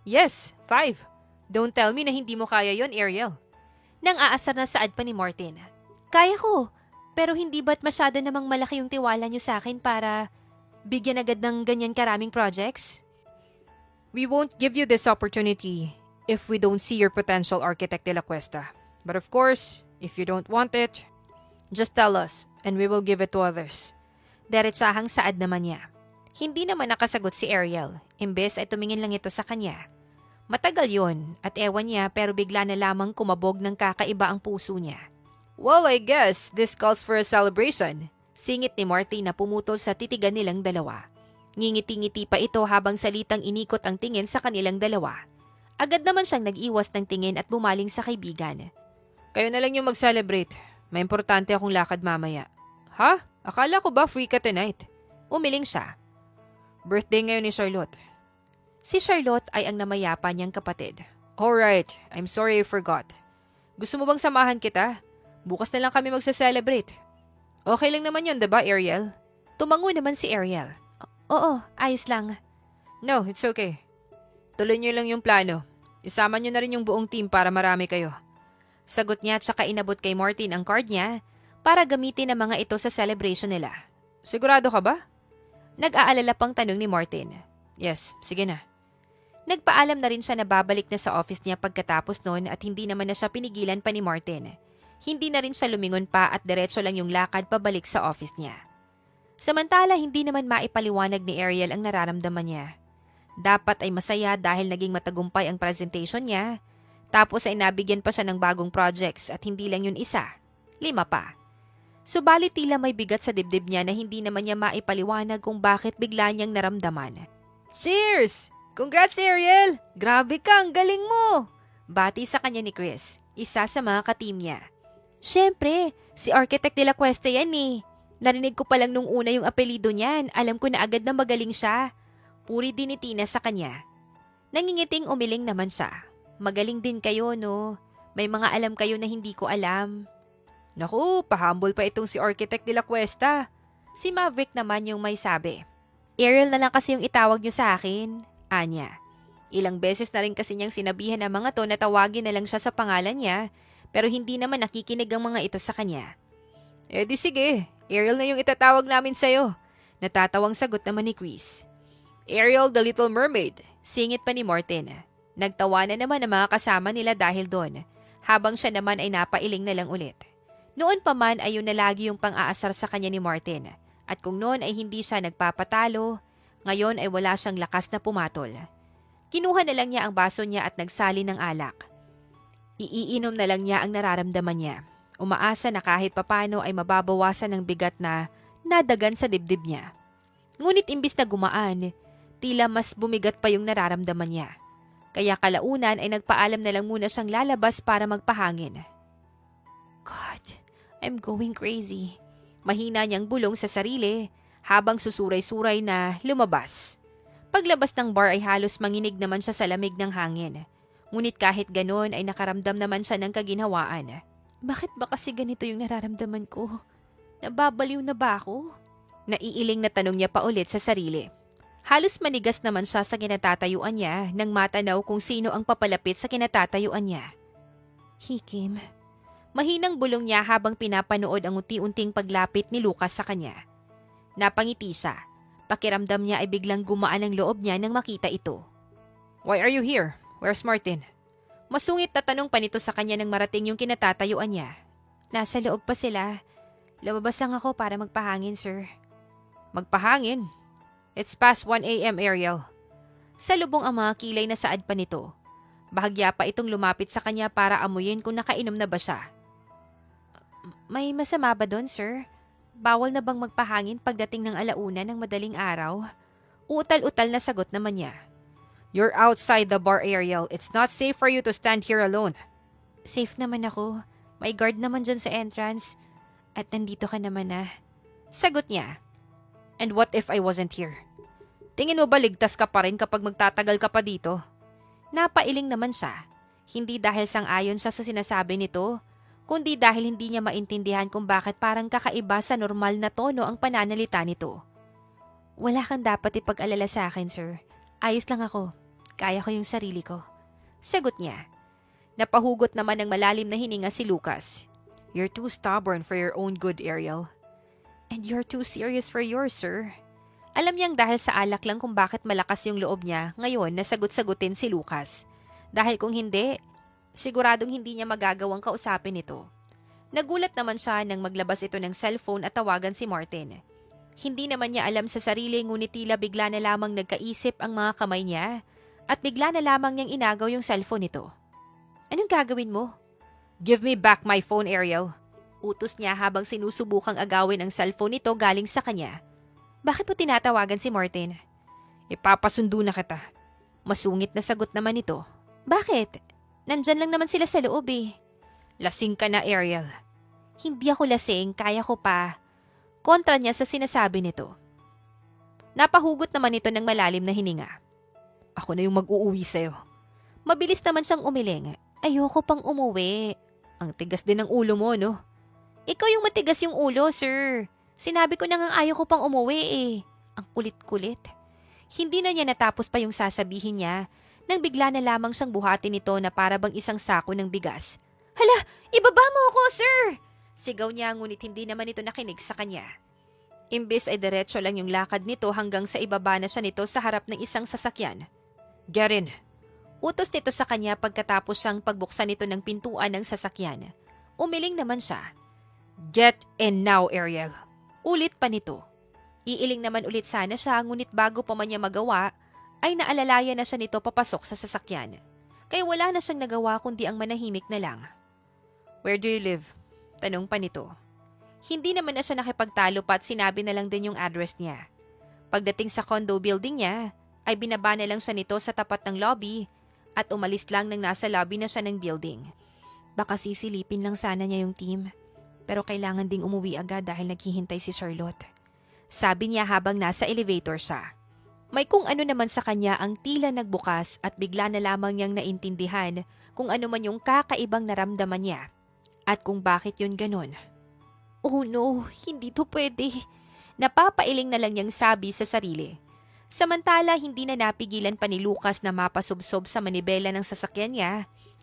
Yes, 5. Don't tell me na hindi mo kaya yon, Ariel. Nang aasar na saad pa ni Martin. Kaya ko, pero hindi ba't masyado namang malaki yung tiwala niyo sa akin para bigyan agad ng ganyan karaming projects? We won't give you this opportunity if we don't see your potential, Architect de la Cuesta. But of course, if you don't want it, just tell us and we will give it to others. Deretsahang saad naman niya. Hindi naman nakasagot si Ariel, imbes ay tumingin lang ito sa kanya. Matagal yon at ewan niya pero bigla na lamang kumabog ng kakaiba ang puso niya. Well, I guess this calls for a celebration. Singit ni Martin na pumutol sa titigan nilang dalawa. Ngingiti-ngiti pa ito habang salitang inikot ang tingin sa kanilang dalawa. Agad naman siyang nag-iwas ng tingin at bumaling sa kaibigan. Kayo na lang yung mag-celebrate. May importante akong lakad mamaya. Ha? Akala ko ba free ka tonight? Umiling siya. Birthday ngayon ni Charlotte. Si Charlotte ay ang namayapa niyang kapatid. Alright, I'm sorry I forgot. Gusto mo bang samahan kita? Bukas na lang kami magsa-celebrate. Okay lang naman yun, diba, Ariel? Tumango naman si Ariel. Oo, ayos lang. No, it's okay. Tuloy niyo lang yung plano. Isama niyo na rin yung buong team para marami kayo. Sagot niya at saka inabot kay Martin ang card niya para gamitin ang mga ito sa celebration nila. Sigurado ka ba? Nag-aalala pang tanong ni Martin. Yes, sige na. Nagpaalam na rin siya na babalik na sa office niya pagkatapos noon at hindi naman na siya pinigilan pa ni Martin. Hindi na rin siya lumingon pa at diretso lang yung lakad pabalik sa office niya. Samantala, hindi naman maipaliwanag ni Ariel ang nararamdaman niya. Dapat ay masaya dahil naging matagumpay ang presentation niya, tapos ay nabigyan pa siya ng bagong projects at hindi lang yun isa, 5 pa. Subalit tila may bigat sa dibdib niya na hindi naman niya maipaliwanag kung bakit bigla niyang naramdaman. Cheers! Congrats, Ariel! Grabe ka, ang galing mo! Bati sa kanya ni Chris, isa sa mga ka-team niya. Siyempre, si Architect de la Cuesta yan eh. Narinig ko pa lang nung una yung apelido niyan, alam ko na agad na magaling siya. Puri din ni Tina sa kanya. Nangingiting umiling naman siya. Magaling din kayo, no? May mga alam kayo na hindi ko alam. Naku, pahambol pa itong si Architect de la Cuesta. Si Maverick naman yung may sabi. Ariel na lang kasi yung itawag niyo sa akin, anya. Ilang beses na rin kasi niyang sinabihan ng mga to na tawagin na lang siya sa pangalan niya, pero hindi naman nakikinig ang mga ito sa kanya. Eh di sige, Ariel na yung itatawag namin sa'yo. Natatawang sagot naman ni Chris. Ariel the Little Mermaid, singit pa ni Martin. Nagtawanan naman ang mga kasama nila dahil doon, habang siya naman ay napailing na lang ulit. Noon pa man ay yun na lagi yung pang-aasar sa kanya ni Martin. At kung noon ay hindi siya nagpapatalo, ngayon ay wala siyang lakas na pumatol. Kinuha na lang niya ang baso niya at nagsali ng alak. Iiinom na lang niya ang nararamdaman niya. Umaasa na kahit papano ay mababawasan ng bigat na nadagan sa dibdib niya. Ngunit imbis na gumaan, tila mas bumigat pa yung nararamdaman niya. Kaya kalaunan ay nagpaalam na lang muna siyang lalabas para magpahangin. God, I'm going crazy. Mahina niyang bulong sa sarili habang susuray-suray na lumabas. Paglabas ng bar ay halos manginig naman siya sa lamig ng hangin. Ngunit kahit ganon ay nakaramdam naman siya ng kaginhawaan. Bakit ba kasi ganito yung nararamdaman ko? Nababaliw na ba ako? Naiiling na tanong niya pa ulit sa sarili. Halos manigas naman siya sa kinatatayuan niya nang matanaw kung sino ang papalapit sa kinatatayuan niya. Hikim. Mahinang bulong niya habang pinapanood ang unti-unting paglapit ni Lucas sa kanya. Napangiti siya. Pakiramdam niya ay biglang gumaan ang loob niya nang makita ito. Why are you here? Where's Martin? Masungit na tanong pa nito sa kanya nang marating yung kinatatayuan niya. Nasa loob pa sila. Lumabas lang ako para magpahangin, sir. Magpahangin? It's past 1 a.m., Ariel. Salubong ang mga kilay na saad pa nito. Bahagya pa itong lumapit sa kanya para amuyin kung nakainom na ba siya. May masama ba doon, sir? Bawal na bang magpahangin pagdating ng alauna ng madaling araw? Utal-utal na sagot naman niya. You're outside the bar, Ariel. It's not safe for you to stand here alone. Safe naman ako. May guard naman dyan sa entrance. At nandito ka naman na. Sagot niya. And what if I wasn't here? Tingin mo ba ligtas ka pa rin kapag magtatagal ka pa dito? Napailing naman siya. Hindi dahil sang-ayon siya sa sinasabi nito, kundi dahil hindi niya maintindihan kung bakit parang kakaiba sa normal na tono ang pananalita nito. Wala kang dapat ipag-alala sa akin, sir. Ayos lang ako. Kaya ko yung sarili ko. Sagot niya. Napahugot naman ng malalim na hininga si Lucas. You're too stubborn for your own good, Ariel. And you're too serious for yours, sir. Alam niyang dahil sa alak lang kung bakit malakas yung loob niya ngayon na sagot-sagutin si Lucas. Dahil kung hindi, siguradong hindi niya magagawang kausapin ito. Nagulat naman siya nang maglabas ito ng cellphone at tawagan si Martin. Hindi naman niya alam sa sarili ngunit tila bigla na lamang nagkaisip ang mga kamay niya at bigla na lamang niyang inagaw yung cellphone nito. Anong gagawin mo? Give me back my phone, Ariel. Utos niya habang sinusubukang agawin ang cellphone nito galing sa kanya. Bakit mo tinatawagan si Martin? Ipapasundo na kita. Masungit na sagot naman ito. Bakit? Nandyan lang naman sila sa loob eh. Lasing ka na, Ariel. Hindi ako lasing, kaya ko pa. Kontra niya sa sinasabi nito. Napahugot naman ito ng malalim na hininga. Ako na yung mag-uuwi sa'yo. Mabilis naman siyang umiling. Ayoko pang umuwi. Ang tigas din ng ulo mo, no? Ikaw yung matigas yung ulo, sir. Sinabi ko na nga ayaw ko pang umuwi eh. Ang kulit-kulit. Hindi na niya natapos pa yung sasabihin niya nang bigla na lamang siyang buhatin nito na para bang isang sako ng bigas. Hala, ibaba mo ako, sir! Sigaw niya ngunit hindi naman ito nakinig sa kanya. Imbis ay diretso lang yung lakad nito hanggang sa ibaba na siya nito sa harap ng isang sasakyan. Get in! Utos nito sa kanya pagkatapos siyang pagbuksan nito ng pintuan ng sasakyan. Umiling naman siya. Get in now, Ariel. Ulit pa nito. Iiling naman ulit sana siya ngunit bago pa man niya magawa, ay naalalayan na siya nito papasok sa sasakyan. Kaya wala na siyang nagawa kundi ang manahimik na lang. Where do you live? Tanong pa nito. Hindi naman na siya nakipagtalo pa at sinabi na lang din yung address niya. Pagdating sa condo building niya, ay binaba na lang siya nito sa tapat ng lobby at umalis lang nang nasa lobby na siya ng building. Baka sisilipin lang sana niya yung team. Pero kailangan ding umuwi agad dahil naghihintay si Charlotte. Sabi niya habang nasa elevator siya. May kung ano naman sa kanya ang tila nagbukas at bigla na lamang niyang naintindihan kung ano man yung kakaibang naramdaman niya. At kung bakit yun ganun. Oh no, hindi to pwede. Napapailing na lang niyang sabi sa sarili. Samantala hindi na napigilan pa ni Lucas na mapasubsob sa manibela ng sasakyan niya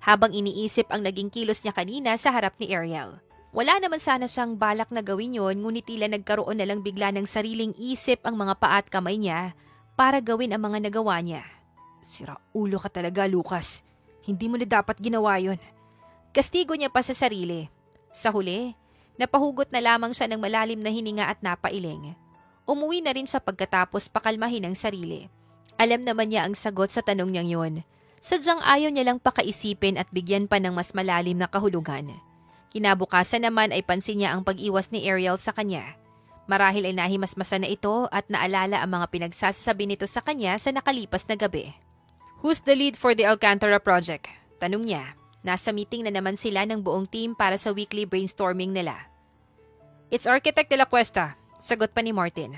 habang iniisip ang naging kilos niya kanina sa harap ni Ariel. Wala naman sana siyang balak na gawin yon ngunit tila nagkaroon na lang bigla ng sariling isip ang mga paa at kamay niya para gawin ang mga nagawa niya. Sira ulo ka talaga, Lucas. Hindi mo na dapat ginawa yon. Kastigo niya pa sa sarili. Sa huli, napahugot na lamang siya ng malalim na hininga at napailing. Umuwi na rin siya pagkatapos pakalmahin ang sarili. Alam naman niya ang sagot sa tanong niyang yon. Sadyang ayaw niya lang pakaisipin at bigyan pa ng mas malalim na kahulugan. Kinabukasan naman ay pansin niya ang pag-iwas ni Ariel sa kanya. Marahil ay nahimasmasan na ito at naalala ang mga pinagsasabi nito sa kanya sa nakalipas na gabi. Who's the lead for the Alcantara project? Tanong niya. Nasa meeting na naman sila ng buong team para sa weekly brainstorming nila. It's Architect de la Cuesta, sagot pa ni Martin.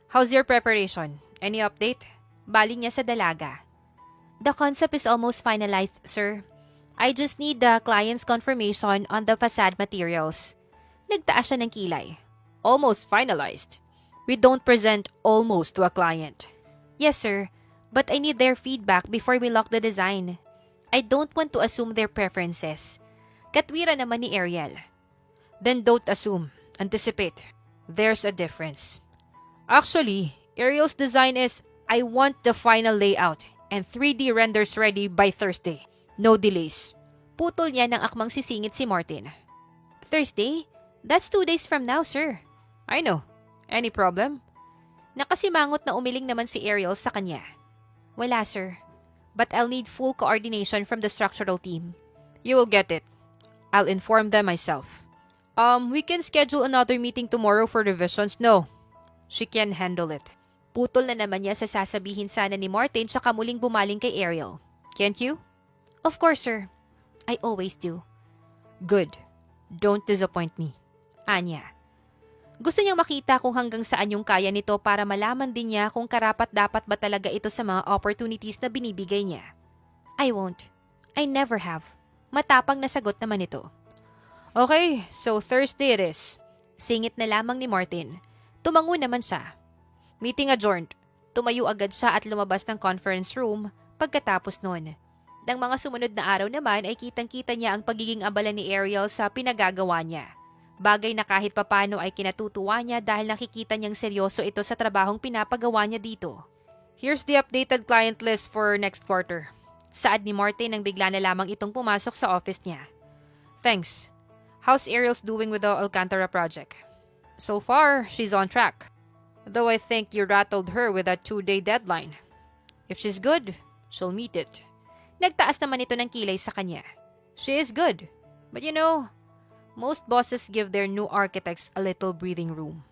How's your preparation? Any update? Baling niya sa dalaga. The concept is almost finalized, sir. I just need the client's confirmation on the facade materials. Nagtaas siya ng kilay. Almost finalized. We don't present almost to a client. Yes, sir. But I need their feedback before we lock the design. I don't want to assume their preferences. Katwira naman ni Ariel. Then don't assume. Anticipate. There's a difference. Actually, Ariel's design is, I want the final layout and 3D renders ready by Thursday. No delays. Putol niya ng akmang sisingit si Martin. Thursday? That's 2 days from now, sir. I know. Any problem? Nakasimangot na umiling naman si Ariel sa kanya. Wala, sir. But I'll need full coordination from the structural team. You will get it. I'll inform them myself. We can schedule another meeting tomorrow for revisions. No, she can handle it. Putol na naman niya sa sasabihin sana ni Martin tsaka muling bumaling kay Ariel. Can't you? Of course, sir. I always do. Good. Don't disappoint me. Anya. Gusto niyang makita kung hanggang saan yung kaya nito para malaman din niya kung karapat-dapat ba talaga ito sa mga opportunities na binibigay niya. I won't. I never have. Matapang na sagot naman ito. Okay, so Thursday it is. Singit na lamang ni Martin. Tumango naman siya. Meeting adjourned. Tumayo agad siya at lumabas ng conference room pagkatapos noon. Nang mga sumunod na araw naman ay kitang-kita niya ang pagiging abala ni Ariel sa pinagagawa niya. Bagay na kahit papano ay kinatutuwa niya dahil nakikita niyang seryoso ito sa trabahong pinapagawa niya dito. Here's the updated client list for next quarter. Saad ni Martin nang bigla na lamang itong pumasok sa office niya. Thanks. How's Ariel's doing with the Alcantara project? So far, she's on track. Though I think you rattled her with that 2-day deadline. If she's good, she'll meet it. Nagtaas naman ito ng kilay sa kanya. She is good. But you know, most bosses give their new architects a little breathing room.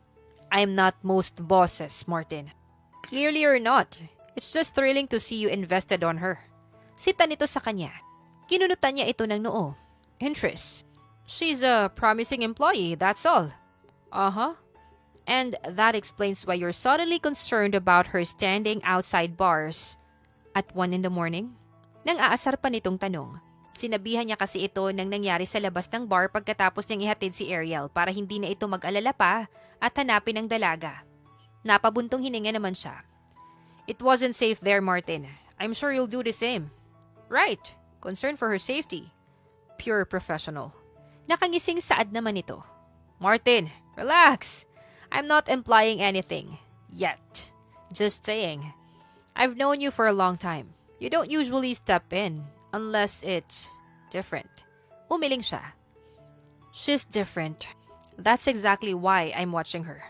I'm not most bosses, Martin. Clearly you're not. It's just thrilling to see you invested on her. Sita nito sa kanya. Kinunutan niya ito ng noo. Interest. She's a promising employee, that's all. Uh-huh. And that explains why you're suddenly concerned about her standing outside bars at 1 in the morning? Nang aasar pa nitong tanong. Sinabihan niya kasi ito nang nangyari sa labas ng bar pagkatapos niyang ihatid si Ariel para hindi na ito mag-alala pa at hanapin ang dalaga. Napabuntong hininga naman siya. It wasn't safe there, Martin. I'm sure you'll do the same. Right. Concern for her safety. Pure professional. Nakangising saad naman ito. Martin, relax. I'm not implying anything. Yet. Just saying. I've known you for a long time. You don't usually step in unless it's different. Umiling siya. She's different. That's exactly why I'm watching her.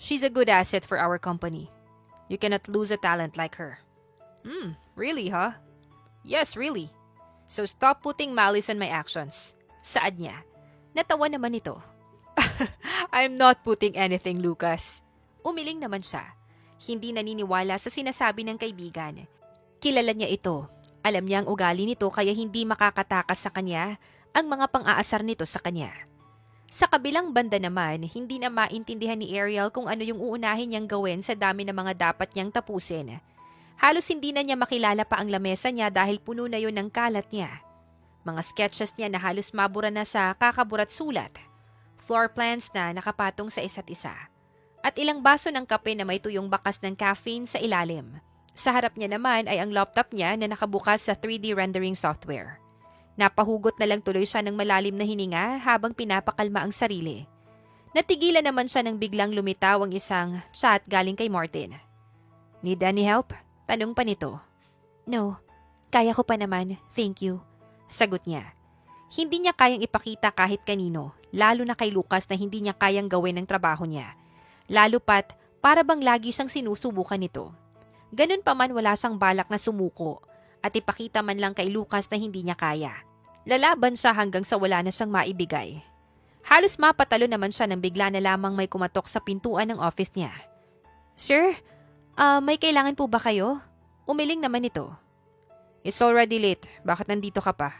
She's a good asset for our company. You cannot lose a talent like her. Really, huh? Yes, really. So stop putting malice on my actions. Saad niya. Natawa naman ito. I'm not putting anything, Lucas. Umiling naman siya. Hindi naniniwala sa sinasabi ng kaibigan. Kilala niya ito. Alam niya ang ugali nito kaya hindi makakatakas sa kanya ang mga pang-aasar nito sa kanya. Sa kabilang banda naman, hindi na maintindihan ni Ariel kung ano yung uunahin niyang gawin sa dami ng mga dapat niyang tapusin. Halos hindi na niya makilala pa ang lamesa niya dahil puno na yun ng kalat niya. Mga sketches niya na halos mabura na sa kakaburat sulat. Floor plans na nakapatong sa isa't isa. At ilang baso ng kape na may tuyong bakas ng caffeine sa ilalim. Sa harap niya naman ay ang laptop niya na nakabukas sa 3D rendering software. Napahugot na lang tuloy siya ng malalim na hininga habang pinapakalma ang sarili. Natigilan naman siya nang biglang lumitaw ang isang chat galing kay Martin. Need any help? Tanong pa nito. No, kaya ko pa naman, thank you. Sagot niya. Hindi niya kayang ipakita kahit kanino, lalo na kay Lucas na hindi niya kayang gawin ang trabaho niya. Lalo pat, para bang lagi siyang sinusubukan nito. Ganun pa man wala siyang balak na sumuko at ipakita man lang kay Lucas na hindi niya kaya. Lalaban siya hanggang sa wala na siyang maibigay. Halos mapatalo naman siya nang bigla na lamang may kumatok sa pintuan ng office niya. Sir, may kailangan po ba kayo? Umiling naman ito. It's already late. Bakit nandito ka pa?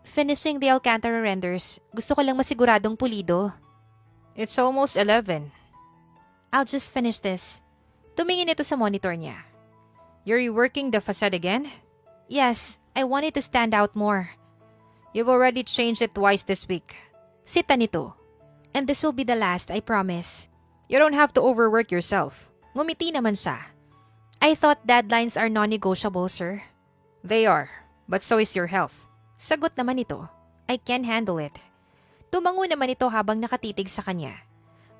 Finishing the Alcantara renders. Gusto ko lang masiguradong pulido. It's almost 11. I'll just finish this. Tumingin ito sa monitor niya. You're reworking the facade again? Yes, I want it to stand out more. You've already changed it twice this week. Sita nito. And this will be the last, I promise. You don't have to overwork yourself. Ngumiti naman siya. I thought deadlines are non-negotiable, sir. They are, but so is your health. Sagot naman ito. I can handle it. Tumango naman ito habang nakatitig sa kanya.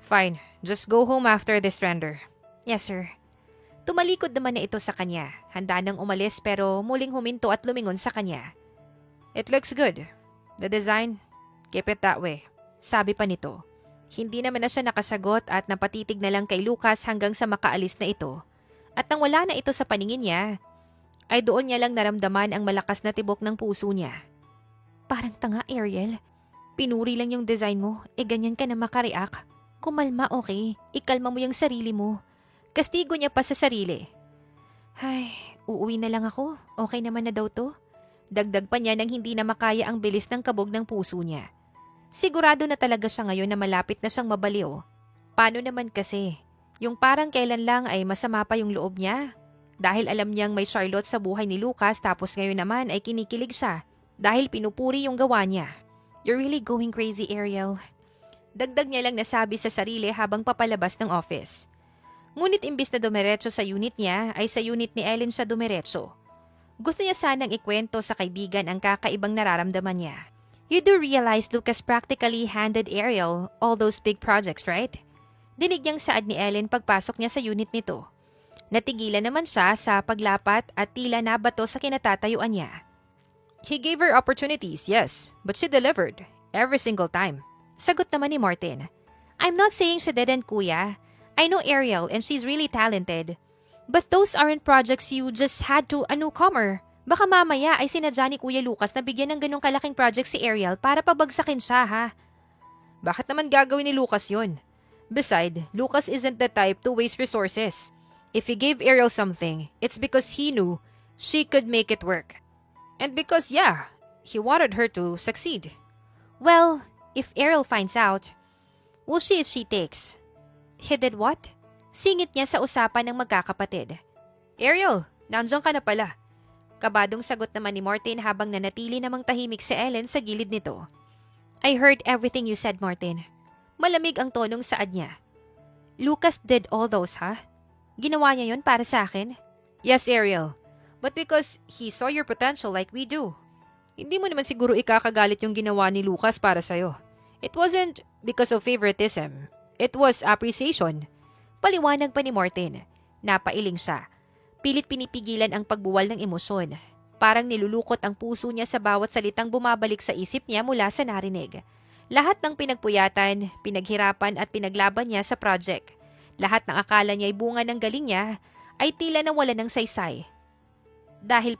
Fine, just go home after this render. Yes, sir. Tumalikod naman na ito sa kanya. Handa nang umalis pero muling huminto at lumingon sa kanya. It looks good. The design, keep it that way. Sabi pa nito. Hindi naman na siya nakasagot at napatitig na lang kay Lucas hanggang sa makaalis na ito. At nang wala na ito sa paningin niya, ay doon niya lang naramdaman ang malakas na tibok ng puso niya. Parang tanga, Ariel. Pinuri lang yung design mo, ganyan ka na makareact. Kumalma, okay? Ikalma mo yung sarili mo. Kastigo niya pa sa sarili. Ay, uuwi na lang ako. Okay naman na daw to. Dagdag pa niya nang hindi na makaya ang bilis ng kabog ng puso niya. Sigurado na talaga siya ngayon na malapit na siyang mabaliw. Paano naman kasi? Yung parang kailan lang ay masama pa yung loob niya. Dahil alam niyang may Charlotte sa buhay ni Lucas tapos ngayon naman ay kinikilig siya dahil pinupuri yung gawa niya. You're really going crazy, Ariel. Dagdag niya lang nasabi sa sarili habang papalabas ng office. Ngunit imbis na dumiretso sa unit niya ay sa unit ni Ellen siya dumiretso. Gusto niya sanang ikwento sa kaibigan ang kakaibang nararamdaman niya. You do realize Lucas practically handed Ariel all those big projects, right? Dinig niyang saad ni Ellen pagpasok niya sa unit nito. Natigilan naman siya sa paglapat at tila nabato sa kinatatayuan niya. He gave her opportunities, yes, but she delivered. Every single time. Sagot naman ni Martin. I'm not saying she didn't, kuya. I know Ariel and she's really talented. But those aren't projects you just had to a newcomer. Baka mamaya ay sinadya ni Kuya Lucas na bigyan ng ganong kalaking project si Ariel para pabagsakin siya, ha? Bakit naman gagawin ni Lucas yun? Besides, Lucas isn't the type to waste resources. If he gave Ariel something, it's because he knew she could make it work. And because, yeah, he wanted her to succeed. Well, if Ariel finds out, we'll see if she takes. He did what? Singit niya sa usapan ng magkakapatid. Ariel, nandiyan ka na pala. Kabadong sagot naman ni Martin habang nanatili namang tahimik si Ellen sa gilid nito. I heard everything you said, Martin. Malamig ang tonong saad niya. Lucas did all those, ha? Ginawa niya yon para sa akin? Yes, Ariel. But because he saw your potential like we do. Hindi mo naman siguro ikakagalit yung ginawa ni Lucas para sa'yo. It wasn't because of favoritism. It was appreciation. Paliwanag pa ni Martin. Napailing siya. Pilit pinipigilan ang pagbuwal ng emosyon. Parang nilulukot ang puso niya sa bawat salitang bumabalik sa isip niya mula sa narinig. Lahat ng pinagpuyatan, pinaghirapan at pinaglaban niya sa project. Lahat ng akala niya ay bunga ng galing niya ay tila nawala ng saysay. Dahil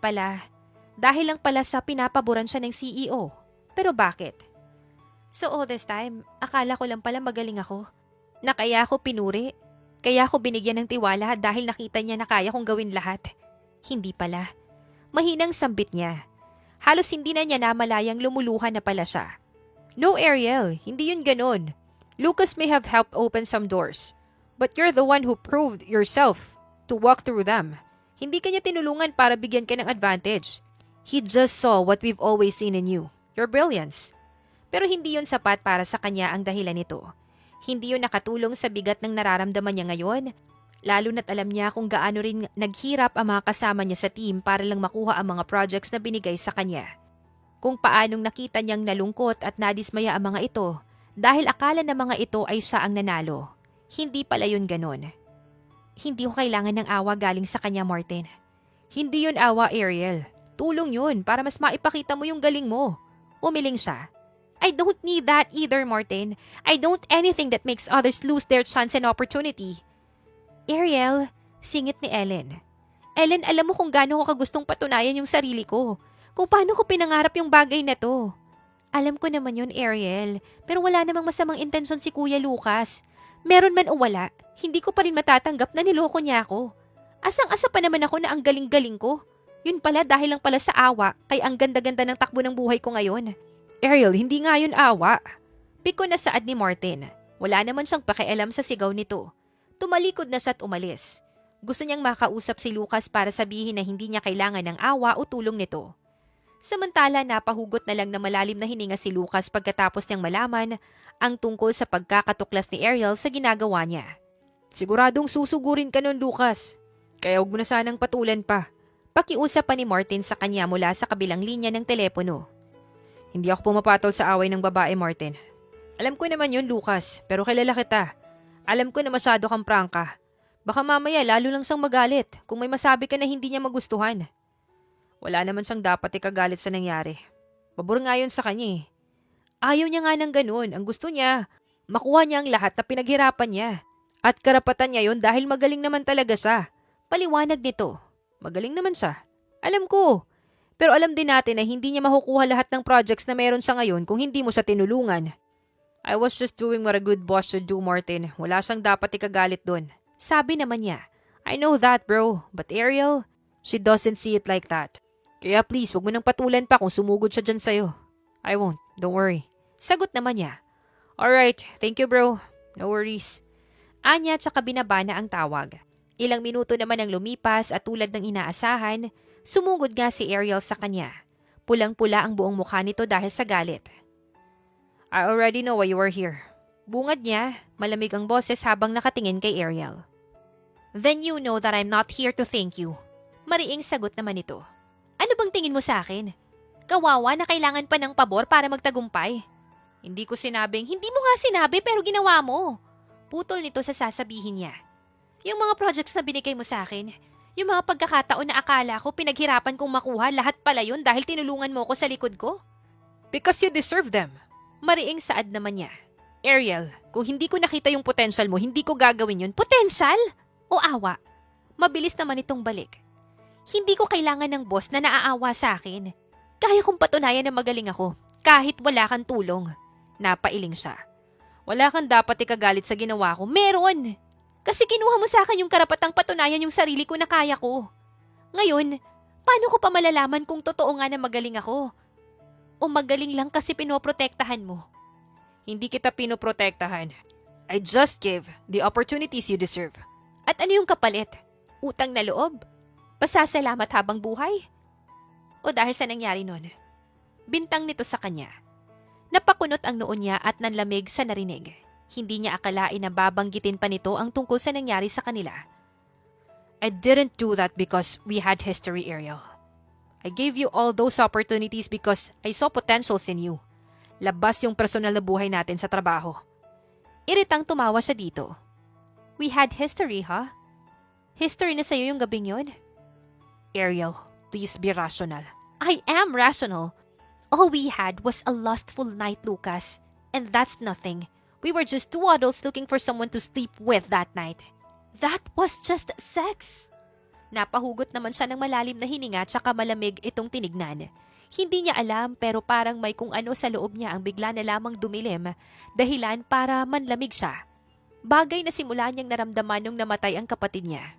lang pala sa pinapaboran siya ng CEO. Pero bakit? So all this time, akala ko lang pala magaling ako. Na kaya ako pinuri. Kaya ako binigyan ng tiwala dahil nakita niya na kaya kong gawin lahat. Hindi pala. Mahinang sambit niya. Halos hindi na niya namalayang lumuluhan na pala siya. No, Ariel, hindi yun ganun. Lucas may have helped open some doors. But you're the one who proved yourself to walk through them. Hindi kanya tinulungan para bigyan ka ng advantage. He just saw what we've always seen in you, your brilliance. Pero hindi yun sapat para sa kanya ang dahilan nito. Hindi yun nakatulong sa bigat ng nararamdaman niya ngayon, lalo na't alam niya kung gaano rin naghirap ang mga kasama niya sa team para lang makuha ang mga projects na binigay sa kanya. Kung paanong nakita niyang nalungkot at nadismaya ang mga ito dahil akala na mga ito ay siya ang nanalo. Hindi pala yun ganon. Hindi ko kailangan ng awa galing sa kanya, Martin. Hindi yun awa, Ariel. Tulong yun para mas maipakita mo yung galing mo. Umiling siya. I don't need that either, Martin. I don't anything that makes others lose their chance and opportunity. Ariel, singit ni Ellen. Ellen, alam mo kung gaano ko kagustong patunayan yung sarili ko. Kung paano ko pinangarap yung bagay na to. Alam ko naman yun, Ariel. Pero wala namang masamang intensyon si Kuya Lucas. Meron man o wala, hindi ko pa rin matatanggap na niloko niya ako. Asang-asa pa naman ako na ang galing-galing ko. Yun pala dahil lang pala sa awa, kay ang ganda-ganda ng takbo ng buhay ko ngayon. Ariel, hindi nga yun awa. Piko na saad ni Martin. Wala naman siyang pakialam sa sigaw nito. Tumalikod na siya at umalis. Gusto niyang makausap si Lucas para sabihin na hindi niya kailangan ng awa o tulong nito. Samantala, napahugot na lang na malalim na hininga si Lucas pagkatapos niyang malaman ang tungkol sa pagkakatuklas ni Ariel sa ginagawa niya. Siguradong susugurin ka nun, Lucas. Kaya huwag mo na sanang patulan pa. Pakiusap pa ni Martin sa kanya mula sa kabilang linya ng telepono. Hindi ako pumapatol sa away ng babae, Martin. Alam ko naman yun, Lucas, pero kilala kita. Alam ko na masyado kang prangka. Baka mamaya lalo lang siyang magalit kung may masabi ka na hindi niya magustuhan. Wala naman siyang dapat ikagalit sa nangyari. Pabor nga yun sa kanya eh. Ayaw niya nga ng ganun. Ang gusto niya, Makuha niya ang lahat na pinaghirapan niya. At karapatan niya yun dahil magaling naman talaga siya. Paliwanag nito. Magaling naman siya. Alam ko. Pero alam din natin na hindi niya makukuha lahat ng projects na meron siya ngayon kung hindi mo siya tinulungan. I was just doing what a good boss should do, Martin. Wala siyang dapat ikagalit doon. Sabi naman niya. I know that, bro. But Ariel, she doesn't see it like that. Kaya please, wag mo nang patulan pa kung sumugod siya dyan sa'yo. I won't. Don't worry. Sagot naman niya. Alright, thank you, bro. No worries. Anya tsaka binaba na ang tawag. Ilang minuto naman ang lumipas at tulad ng inaasahan, sumugod nga si Ariel sa kanya. Pulang-pula ang buong mukha nito dahil sa galit. I already know why you were here. Bungad niya, malamig ang boses habang nakatingin kay Ariel. Then you know that I'm not here to thank you. Mariing sagot naman ito. Ano bang tingin mo sa akin? Kawawa na kailangan pa ng pabor para magtagumpay. Hindi ko sinabing, hindi mo nga sinabi pero ginawa mo. Putol nito sa sasabihin niya. Yung mga projects na binigay mo sa akin, yung mga pagkakataon na akala ko pinaghirapan kong makuha, lahat pala yun dahil tinulungan mo ko sa likod ko? Because you deserve them. Mariing saad naman niya. Ariel, kung hindi ko nakita yung potential mo, hindi ko gagawin yun. Potential? O awa? Mabilis naman itong balik. Hindi ko kailangan ng boss na naaawa sa akin. Kaya kong patunayan na magaling ako, kahit wala kang tulong. Napailing siya. Wala kang dapat ikagalit sa ginawa ko. Meron! Kasi kinuha mo sa akin yung karapatang patunayan yung sarili ko na kaya ko. Ngayon, paano ko pa malalaman kung totoo nga na magaling ako? O magaling lang kasi pinoprotektahan mo? Hindi kita pinoprotektahan. I just gave the opportunities you deserve. At ano yung kapalit? Utang na loob? Pasasalamat habang buhay? O dahil sa nangyari nun? Bintang nito sa kanya. Napakunot ang noon niya at nanlamig sa narinig. Hindi niya akalain na babanggitin pa nito ang tungkol sa nangyari sa kanila. I didn't do that because we had history, Ariel. I gave you all those opportunities because I saw potentials in you. Labas yung personal na buhay natin sa trabaho. Iritang tumawa siya dito. We had history, huh? History na sa'yo yung gabing yun? Ariel, please be rational. I am rational. All we had was a lustful night, Lucas. And that's nothing. We were just two adults looking for someone to sleep with that night. That was just sex. Napahugot naman siya ng malalim na hininga tsaka malamig itong tinignan. Hindi niya alam pero parang may kung ano sa loob niya ang bigla na lamang dumilim, dahilan para manlamig siya. Bagay na simula niyang naramdaman nung namatay ang kapatid niya.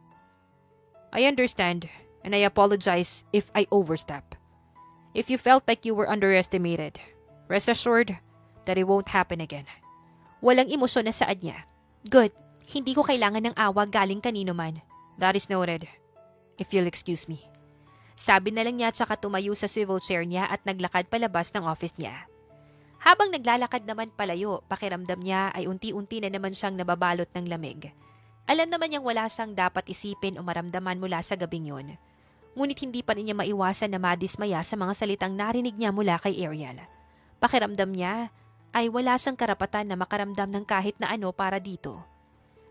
I understand and I apologize if I overstep. If you felt like you were underestimated, rest assured that it won't happen again. Walang emosyon na saad niya. Good, hindi ko kailangan ng awa galing kanino man. That is noted. If you'll excuse me. Sabi na lang niya tsaka tumayo sa swivel chair niya at naglakad palabas ng office niya. Habang naglalakad naman palayo, pakiramdam niya ay unti-unti na naman siyang nababalot ng lamig. Alam naman niyang wala siyang dapat isipin o maramdaman mula sa gabing yun. Ngunit hindi pa rin niya maiwasan na madismaya sa mga salitang narinig niya mula kay Ariel. Pakiramdam niya ay wala siyang karapatan na makaramdam ng kahit na ano para dito.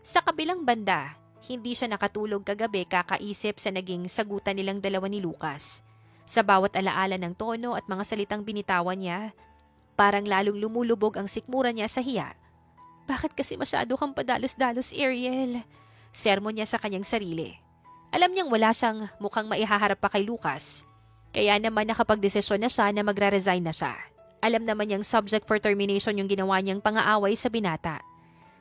Sa kabilang banda, hindi siya nakatulog kagabi kakaisip sa naging sagutan nilang dalawa ni Lucas. Sa bawat alaala ng tono at mga salitang binitawan niya, parang lalong lumulubog ang sikmura niya sa hiya. Bakit kasi masyado kang padalos-dalos, Ariel? Sermon niya sa kanyang sarili. Alam niyang wala siyang mukhang maihaharap pa kay Lucas. Kaya naman nakapagdesisyon na siya na magre-resign na siya. Alam naman niyang subject for termination yung ginawa niyang pang-aaway sa binata.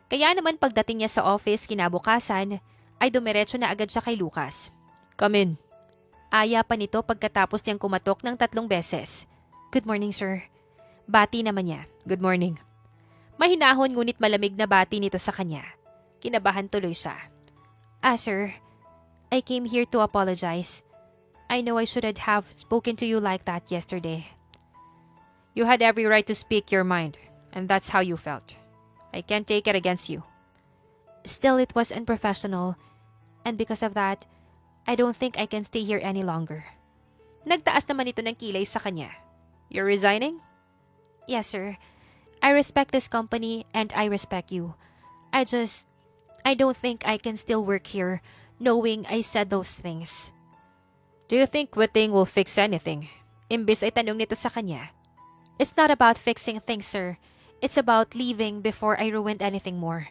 Kaya naman pagdating niya sa office kinabukasan, ay dumiretso na agad siya kay Lucas. Come in. Aya pa nito pagkatapos niyang kumatok ng 3 beses. Good morning, sir. Bati naman niya. Good morning. Mahinahon ngunit malamig na bati nito sa kanya. Kinabahan tuloy siya. Sir, I came here to apologize. I know I shouldn't have spoken to you like that yesterday. You had every right to speak your mind, and that's how you felt. I can't take it against you. Still, it was unprofessional, and because of that, I don't think I can stay here any longer. Nagtaas naman ito ng kilay sa kanya. You're resigning? Yes, sir. I respect this company and I respect you. I don't think I can still work here knowing I said those things. Do you think quitting will fix anything? Imbis ay tanong nito sa kanya. It's not about fixing things, sir. It's about leaving before I ruined anything more.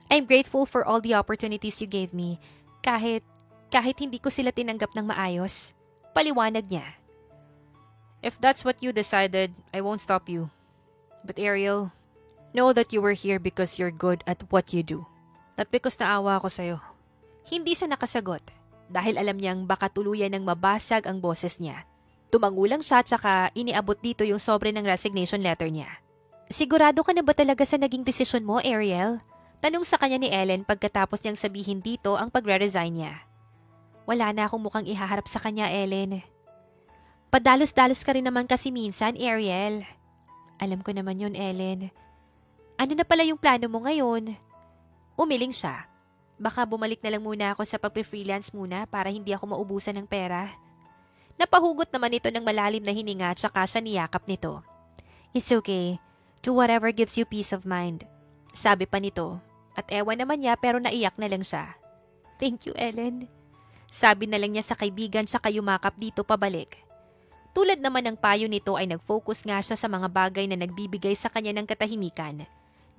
I'm grateful for all the opportunities you gave me, kahit hindi ko sila tinanggap ng maayos. Paliwanag niya. If that's what you decided, I won't stop you. But Ariel, know that you were here because you're good at what you do. Not because naawa ako sa'yo. Hindi siya nakasagot dahil alam niyang baka tuluyan ng mabasag ang boses niya. Tumango lang siya tsaka iniabot dito yung sobre ng resignation letter niya. Sigurado ka na ba talaga sa naging desisyon mo, Ariel? Tanong sa kanya ni Ellen pagkatapos niyang sabihin dito ang pagre-resign niya. Wala na akong mukhang ihaharap sa kanya, Ellen. Padalos-dalos ka rin naman kasi minsan, Ariel. Alam ko naman yun, Ellen. Ano na pala yung plano mo ngayon? Umiling siya. Baka bumalik na lang muna ako sa pagpe-freelance muna para hindi ako maubusan ng pera. Napahugot naman ito ng malalim na hininga tsaka siya niyakap nito. It's okay. Do whatever gives you peace of mind. Sabi pa nito. At ewan naman niya pero naiyak na lang siya. Thank you, Ellen. Sabi na lang niya sa kaibigan sa yumakap dito pabalik. Tulad naman ng payo nito ay nag-focus nga siya sa mga bagay na nagbibigay sa kanya ng katahimikan.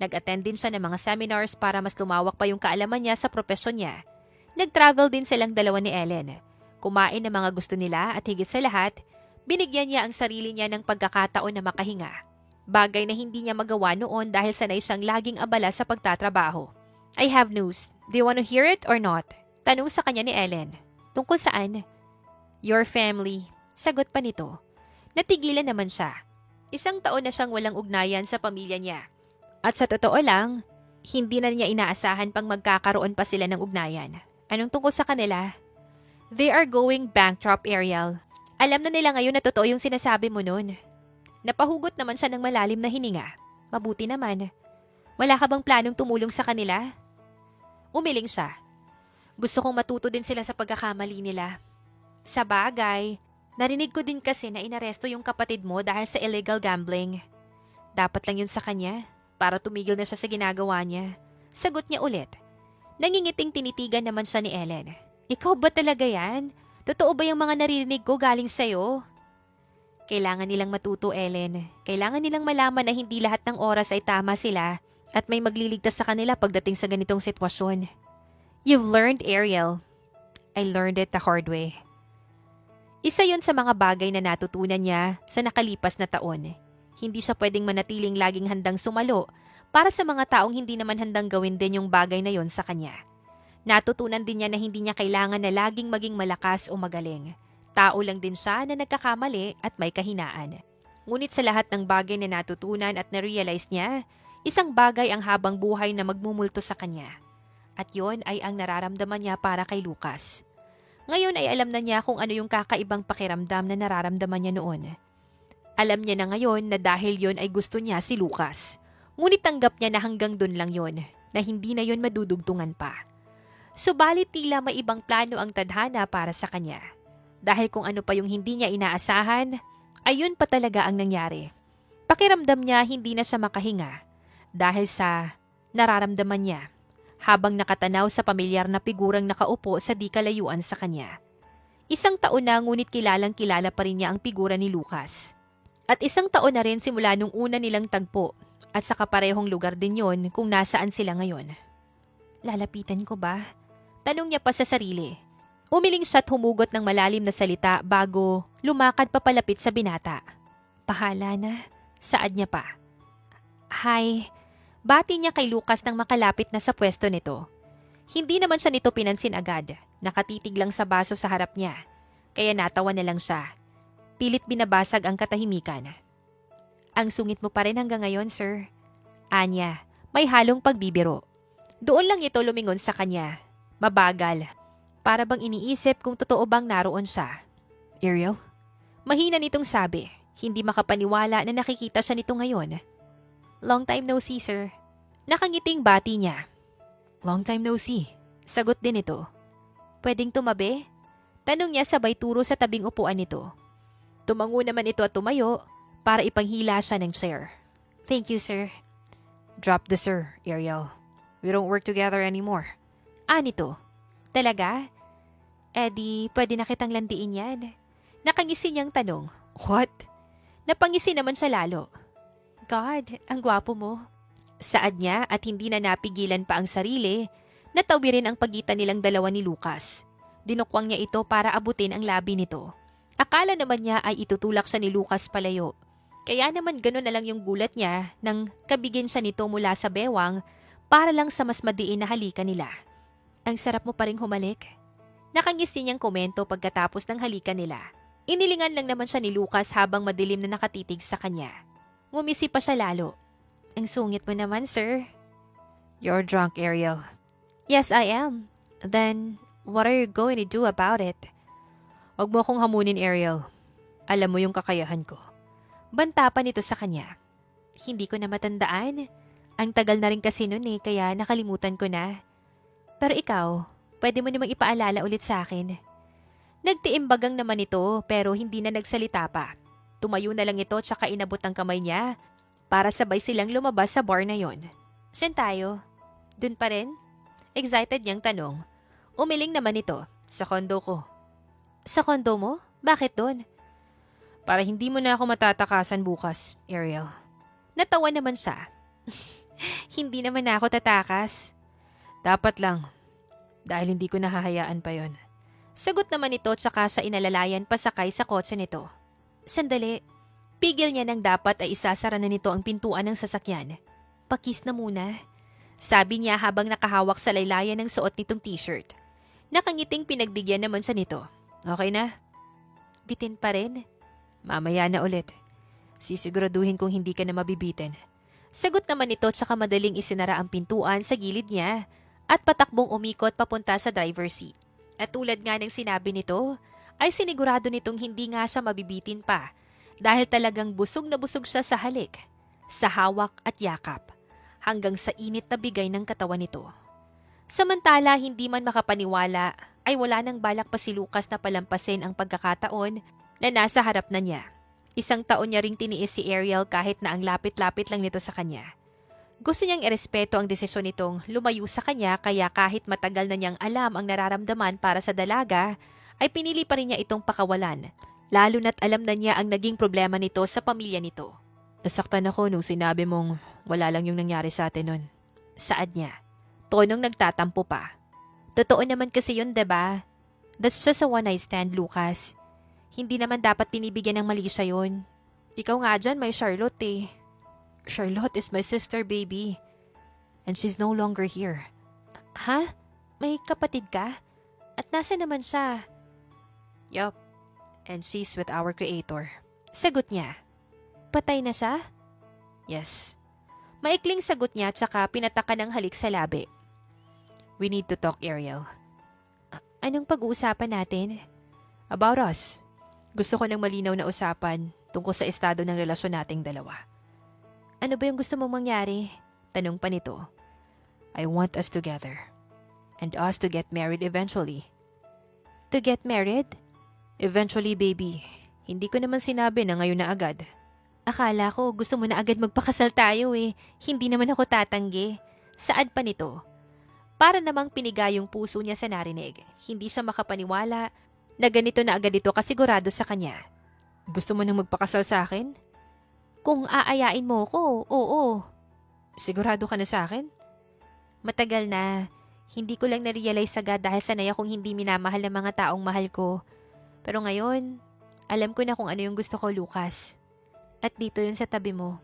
Nag-attend din siya ng mga seminars para mas lumawak pa yung kaalaman niya sa propesyon niya. Nag-travel din silang dalawa ni Ellen. Kumain ng mga gusto nila at higit sa lahat, binigyan niya ang sarili niya ng pagkakataon na makahinga. Bagay na hindi niya magawa noon dahil sanay siyang laging abala sa pagtatrabaho. I have news. Do you want to hear it or not? Tanong sa kanya ni Ellen. Tungkol saan? Your family. Sagot pa nito. Natigilan naman siya. 1 taon na siyang walang ugnayan sa pamilya niya. At sa totoo lang, hindi na niya inaasahan pang magkakaroon pa sila ng ugnayan. Anong tungkol sa kanila? They are going bankrupt, Ariel. Alam na nila ngayon na totoo yung sinasabi mo nun. Napahugot naman siya ng malalim na hininga. Mabuti naman. Wala ka bang planong tumulong sa kanila? Umiling siya. Gusto kong matuto din sila sa pagkakamali nila. Sa bagay, narinig ko din kasi na inaresto yung kapatid mo dahil sa illegal gambling. Dapat lang yun sa kanya para tumigil na siya sa ginagawa niya. Sagot niya ulit. Nangingiting tinitigan naman siya ni Ellen. Ikaw ba talaga yan? Totoo ba yung mga naririnig ko galing sa'yo? Kailangan nilang matuto, Ellen. Kailangan nilang malaman na hindi lahat ng oras ay tama sila at may magliligtas sa kanila pagdating sa ganitong sitwasyon. You've learned, Ariel. I learned it the hard way. Isa yon sa mga bagay na natutunan niya sa nakalipas na taon. Hindi siya pwedeng manatiling laging handang sumalo para sa mga taong hindi naman handang gawin din yung bagay na yon sa kanya. Natutunan din niya na hindi niya kailangan na laging maging malakas o magaling. Tao lang din siya na nagkakamali at may kahinaan. Ngunit sa lahat ng bagay na natutunan at na-realize niya, isang bagay ang habang buhay na magmumulto sa kanya. At yon ay ang nararamdaman niya para kay Lucas. Ngayon ay alam na niya kung ano yung kakaibang pakiramdam na nararamdaman niya noon. Alam niya na ngayon na dahil yon ay gusto niya si Lucas. Ngunit tanggap niya na hanggang dun lang yon, na hindi na yon madudugtungan pa. Subalit tila may ibang plano ang tadhana para sa kanya. Dahil kung ano pa yung hindi niya inaasahan, ayun pa talaga ang nangyari. Pakiramdam niya hindi na siya makahinga dahil sa nararamdaman niya habang nakatanaw sa pamilyar na figurang nakaupo sa di kalayuan sa kanya. 1 taon na ngunit kilalang kilala pa rin niya ang figura ni Lucas. At 1 taon na rin simula nung una nilang tagpo at sa kaparehong lugar din yon kung nasaan sila ngayon. Lalapitan ko ba? Tanong niya pa sa sarili. Umiling siya at humugot ng malalim na salita bago lumakad papalapit sa binata. Bahala na, saad niya pa. Hi, bati niya kay Lucas nang makalapit na sa pwesto nito. Hindi naman siya nito pinansin agad, nakatitig lang sa baso sa harap niya, kaya natawa na lang siya. Pilit binabasag ang katahimikan. Ang sungit mo pa rin hanggang ngayon, sir. Anya, may halong pagbibiro. Doon lang ito lumingon sa kanya. Mabagal. Para bang iniisip kung totoo bang naroon siya. Ariel? Mahina nitong sabi. Hindi makapaniwala na nakikita siya nito ngayon. Long time no see, sir. Nakangiting bati niya. Long time no see. Sagot din ito. Pwedeng tumabi? Tanong niya sabay turo sa tabing upuan nito. Tumango naman ito at tumayo para ipanghila siya ng chair. Thank you, sir. Drop the sir, Ariel. We don't work together anymore. Nito. Talaga? Di, pwede na kitang landiin yan. Nakangisi niyang tanong. What? Napangisi naman siya lalo. God, ang gwapo mo. Saad niya at hindi na napigilan pa ang sarili, natawirin ang pagitan nilang dalawa ni Lucas. Dinukwang niya ito para abutin ang labi nito. Akala naman niya ay itutulak siya ni Lucas palayo. Kaya naman gano'n na lang yung gulat niya nang kabigin siya nito mula sa bewang para lang sa mas madiin na halikan nila. Ang sarap mo pa ring humalik. Nakangisi niyang komento pagkatapos ng halikan nila. Inilingan lang naman siya ni Lucas habang madilim na nakatitig sa kanya. Ngumisi pa siya lalo. Ang sungit mo naman, sir. You're drunk, Ariel. Yes, I am. Then, what are you going to do about it? Huwag mo akong hamunin, Ariel. Alam mo yung kakayahan ko. Banta pa nito sa kanya. Hindi ko na matandaan. Ang tagal na rin kasi nun kaya nakalimutan ko na. Pero ikaw, pwede mo namang ipaalala ulit sa akin. Nagtiimbagang naman ito pero hindi na nagsalita pa. Tumayo na lang ito tsaka inabot ang kamay niya para sabay silang lumabas sa bar na yon. Saan tayo? Dun pa rin? Excited niyang tanong. Umiling naman ito. Sa kondo ko. Sa kondo mo? Bakit dun? Para hindi mo na ako matatakasan bukas, Ariel. Natawa naman siya. Hindi naman na ako tatakas. Dapat lang. Dahil hindi ko nahahayaan pa yon. Sagot naman ito tsaka siya inalalayan pasakay sa kotse nito. Sandali. Pigil niya nang dapat ay isasara na nito ang pintuan ng sasakyan. Pakis na muna. Sabi niya habang nakahawak sa laylayan ng suot nitong t-shirt. Nakangiting pinagbigyan naman siya nito. Okay na? Bitin pa rin? Mamaya na ulit. Sisiguraduhin kong hindi ka na mabibitin. Sagot naman ito tsaka madaling isinara ang pintuan sa gilid niya at patakbong umikot papunta sa driver's seat. At tulad nga ng sinabi nito, ay sinigurado nitong hindi nga siya mabibitin pa dahil talagang busog na busog siya sa halik, sa hawak at yakap, hanggang sa init na bigay ng katawan nito. Samantala hindi man makapaniwala ay wala nang balak pa si Lucas na palampasin ang pagkakataon na nasa harap na niya. 1 taon niya ring tiniis si Ariel kahit na ang lapit-lapit lang nito sa kanya. Gusto niyang irespeto ang desisyon nitong lumayo sa kanya kaya kahit matagal na niyang alam ang nararamdaman para sa dalaga, ay pinili pa rin niya itong pakawalan. Lalo na't alam na niya ang naging problema nito sa pamilya nito. Nasaktan ako nung sinabi mong wala lang yung nangyari sa atin nun. Saad niya. Tonong nagtatampo pa. Totoo naman kasi yun, diba? That's just a one-night stand, Lucas. Hindi naman dapat pinibigyan ng mali siya yun. Ikaw nga dyan, may Charlotte eh. Charlotte is my sister, baby. And she's no longer here. Ha? May kapatid ka? At nasa naman siya? Yup. And she's with our creator. Sagot niya. Patay na siya? Yes. Maikling sagot niya tsaka pinataka ng halik sa labi. We need to talk, Ariel. Anong pag-uusapan natin? About us. Gusto ko ng malinaw na usapan tungkol sa estado ng relasyon nating dalawa. Ano ba yung gusto mong mangyari? Tanong pa nito. I want us together. And us to get married eventually. To get married? Eventually, baby. Hindi ko naman sinabi na ngayon na agad. Akala ko gusto mo na agad magpakasal tayo eh. Hindi naman ako tatanggi. Saad pa nito? Para namang piniga yung puso niya sa narinig. Hindi siya makapaniwala na ganito na agad ito kasigurado sa kanya. Gusto mo nang magpakasal sa akin? Kung aayain mo ko, oo. Sigurado ka na sa akin? Matagal na. Hindi ko lang na-realize agad dahil sanay akong hindi minamahal ng mga taong mahal ko. Pero ngayon, alam ko na kung ano yung gusto ko, Lucas. At dito yun sa tabi mo.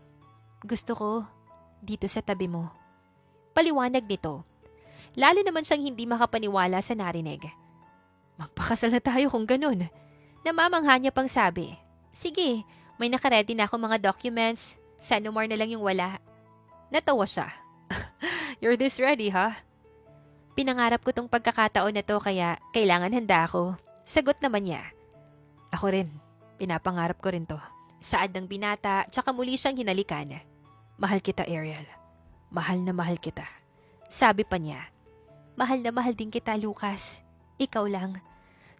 Gusto ko, dito sa tabi mo. Paliwanag nito. Lalo naman siyang hindi makapaniwala sa narinig. Magpakasal na tayo kung ganun. Namamangha niya pang sabi. Sige, may nakaredy na ako mga documents. Sa more na lang yung wala. Natawa siya. You're this ready, huh? Pinangarap ko tong pagkakataon na to kaya kailangan handa ako. Sagot naman niya. Ako rin. Pinapangarap ko rin to. Saad ng binata, tsaka muli siyang hinalikan. Mahal kita, Ariel. Mahal na mahal kita. Sabi pa niya. Mahal na mahal din kita, Lucas. Ikaw lang.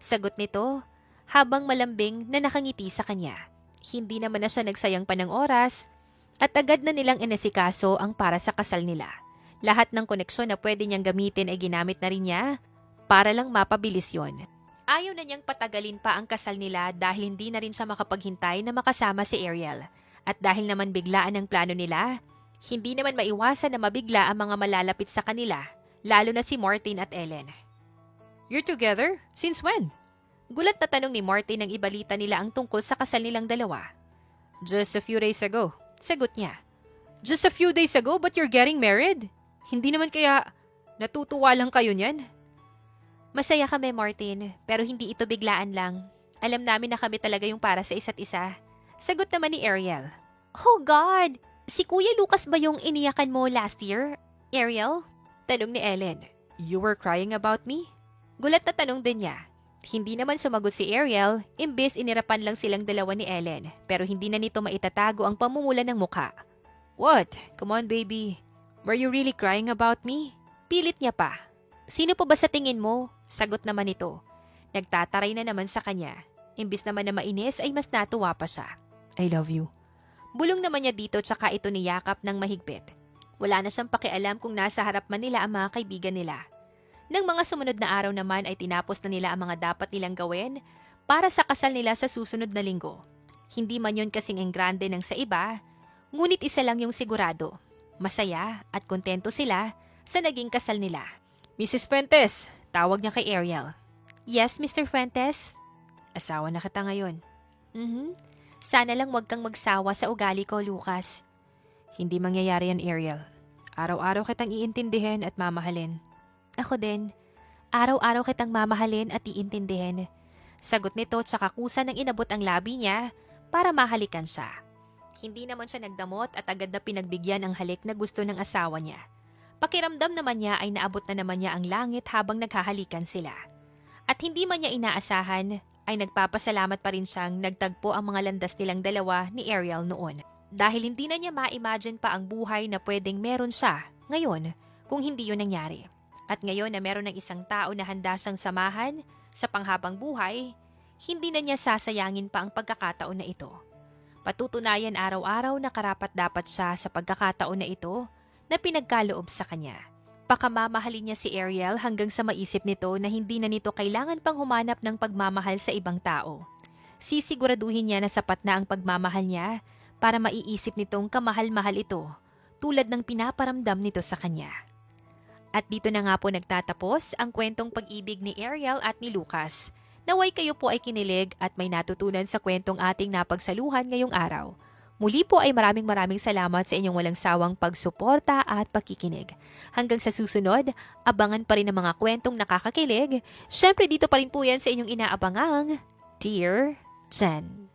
Sagot nito, habang malambing na nakangiti sa kanya. Hindi naman na siya nagsayang pa ng oras at agad na nilang inasikaso ang para sa kasal nila. Lahat ng koneksyon na pwede niyang gamitin ay ginamit na rin niya para lang mapabilis yon. Ayaw na niyang patagalin pa ang kasal nila dahil hindi na rin siya makapaghintay na makasama si Ariel. At dahil naman biglaan ang plano nila, hindi naman maiwasan na mabigla ang mga malalapit sa kanila, lalo na si Martin at Ellen. "You're together? Since when?" Gulat na tanong ni Martin nang ibalita nila ang tungkol sa kasal nilang dalawa. "Just a few days ago," sagot niya. "Just a few days ago, but you're getting married? Hindi naman kaya natutuwa lang kayo niyan?" "Masaya kami, Martin, pero hindi ito biglaan lang. Alam namin na kami talaga yung para sa isa't isa." Sagot naman ni Ariel. "Oh God! Si Kuya Lucas ba yung iniyakan mo last year, Ariel?" Tanong ni Ellen. "You were crying about me?" Gulat na tanong din niya. Hindi naman sumagot si Ariel, imbes inirapan lang silang dalawa ni Ellen, pero hindi na nito maitatago ang pamumula ng mukha. "What? Come on, baby. Were you really crying about me?" Pilit niya pa. "Sino po ba sa tingin mo?" Sagot naman ito. Nagtataray na naman sa kanya. Imbes naman na mainis ay mas natuwa pa siya. "I love you." Bulong naman niya dito tsaka ito niyakap ng mahigpit. Wala na siyang pakialam kung nasa harap man nila ang mga kaibigan nila. Nang mga sumunod na araw naman ay tinapos na nila ang mga dapat nilang gawin para sa kasal nila sa susunod na linggo. Hindi man yon kasing enggrande ng sa iba, ngunit isa lang yung sigurado. Masaya at kontento sila sa naging kasal nila. "Mrs. Fuentes," tawag niya kay Ariel. "Yes, Mr. Fuentes?" "Asawa na kita ngayon." Sana lang wag kang magsawa sa ugali ko, Lucas." "Hindi mangyayari yan, Ariel. Araw-araw kitang iintindihin at mamahalin." "Ako din. Araw-araw kitang mamahalin at iintindihin." Sagot nito tsaka kusa nang inabot ang labi niya para mahalikan siya. Hindi naman siya nagdamot at agad na pinagbigyan ang halik na gusto ng asawa niya. Pakiramdam naman niya ay naabot na naman niya ang langit habang naghahalikan sila. At hindi man niya inaasahan, ay nagpapasalamat pa rin siyang nagtagpo ang mga landas nilang dalawa ni Ariel noon. Dahil hindi na niya ma-imagine pa ang buhay na pwedeng meron siya ngayon kung hindi yun nangyari. At ngayon na meron ng isang tao na handa siyang samahan sa panghabang buhay, hindi na niya sasayangin pa ang pagkakataon na ito. Patutunayan araw-araw na karapat-dapat siya sa pagkakataon na ito na pinagkaloob sa kanya. Pakamamahalin niya si Ariel hanggang sa maisip nito na hindi na nito kailangan pang humanap ng pagmamahal sa ibang tao. Sisiguraduhin niya na sapat na ang pagmamahal niya para maiisip nitong kamahal-mahal ito tulad ng pinaparamdam nito sa kanya. At dito na nga po nagtatapos ang kwentong pag-ibig ni Ariel at ni Lucas. Naway kayo po ay kinilig at may natutunan sa kwentong ating napagsaluhan ngayong araw. Muli po ay maraming salamat sa inyong walang sawang pagsuporta at pakikinig. Hanggang sa susunod, abangan pa rin ang mga kwentong nakakakilig. Syempre dito pa rin po yan sa inyong inaabangang Dear Jen.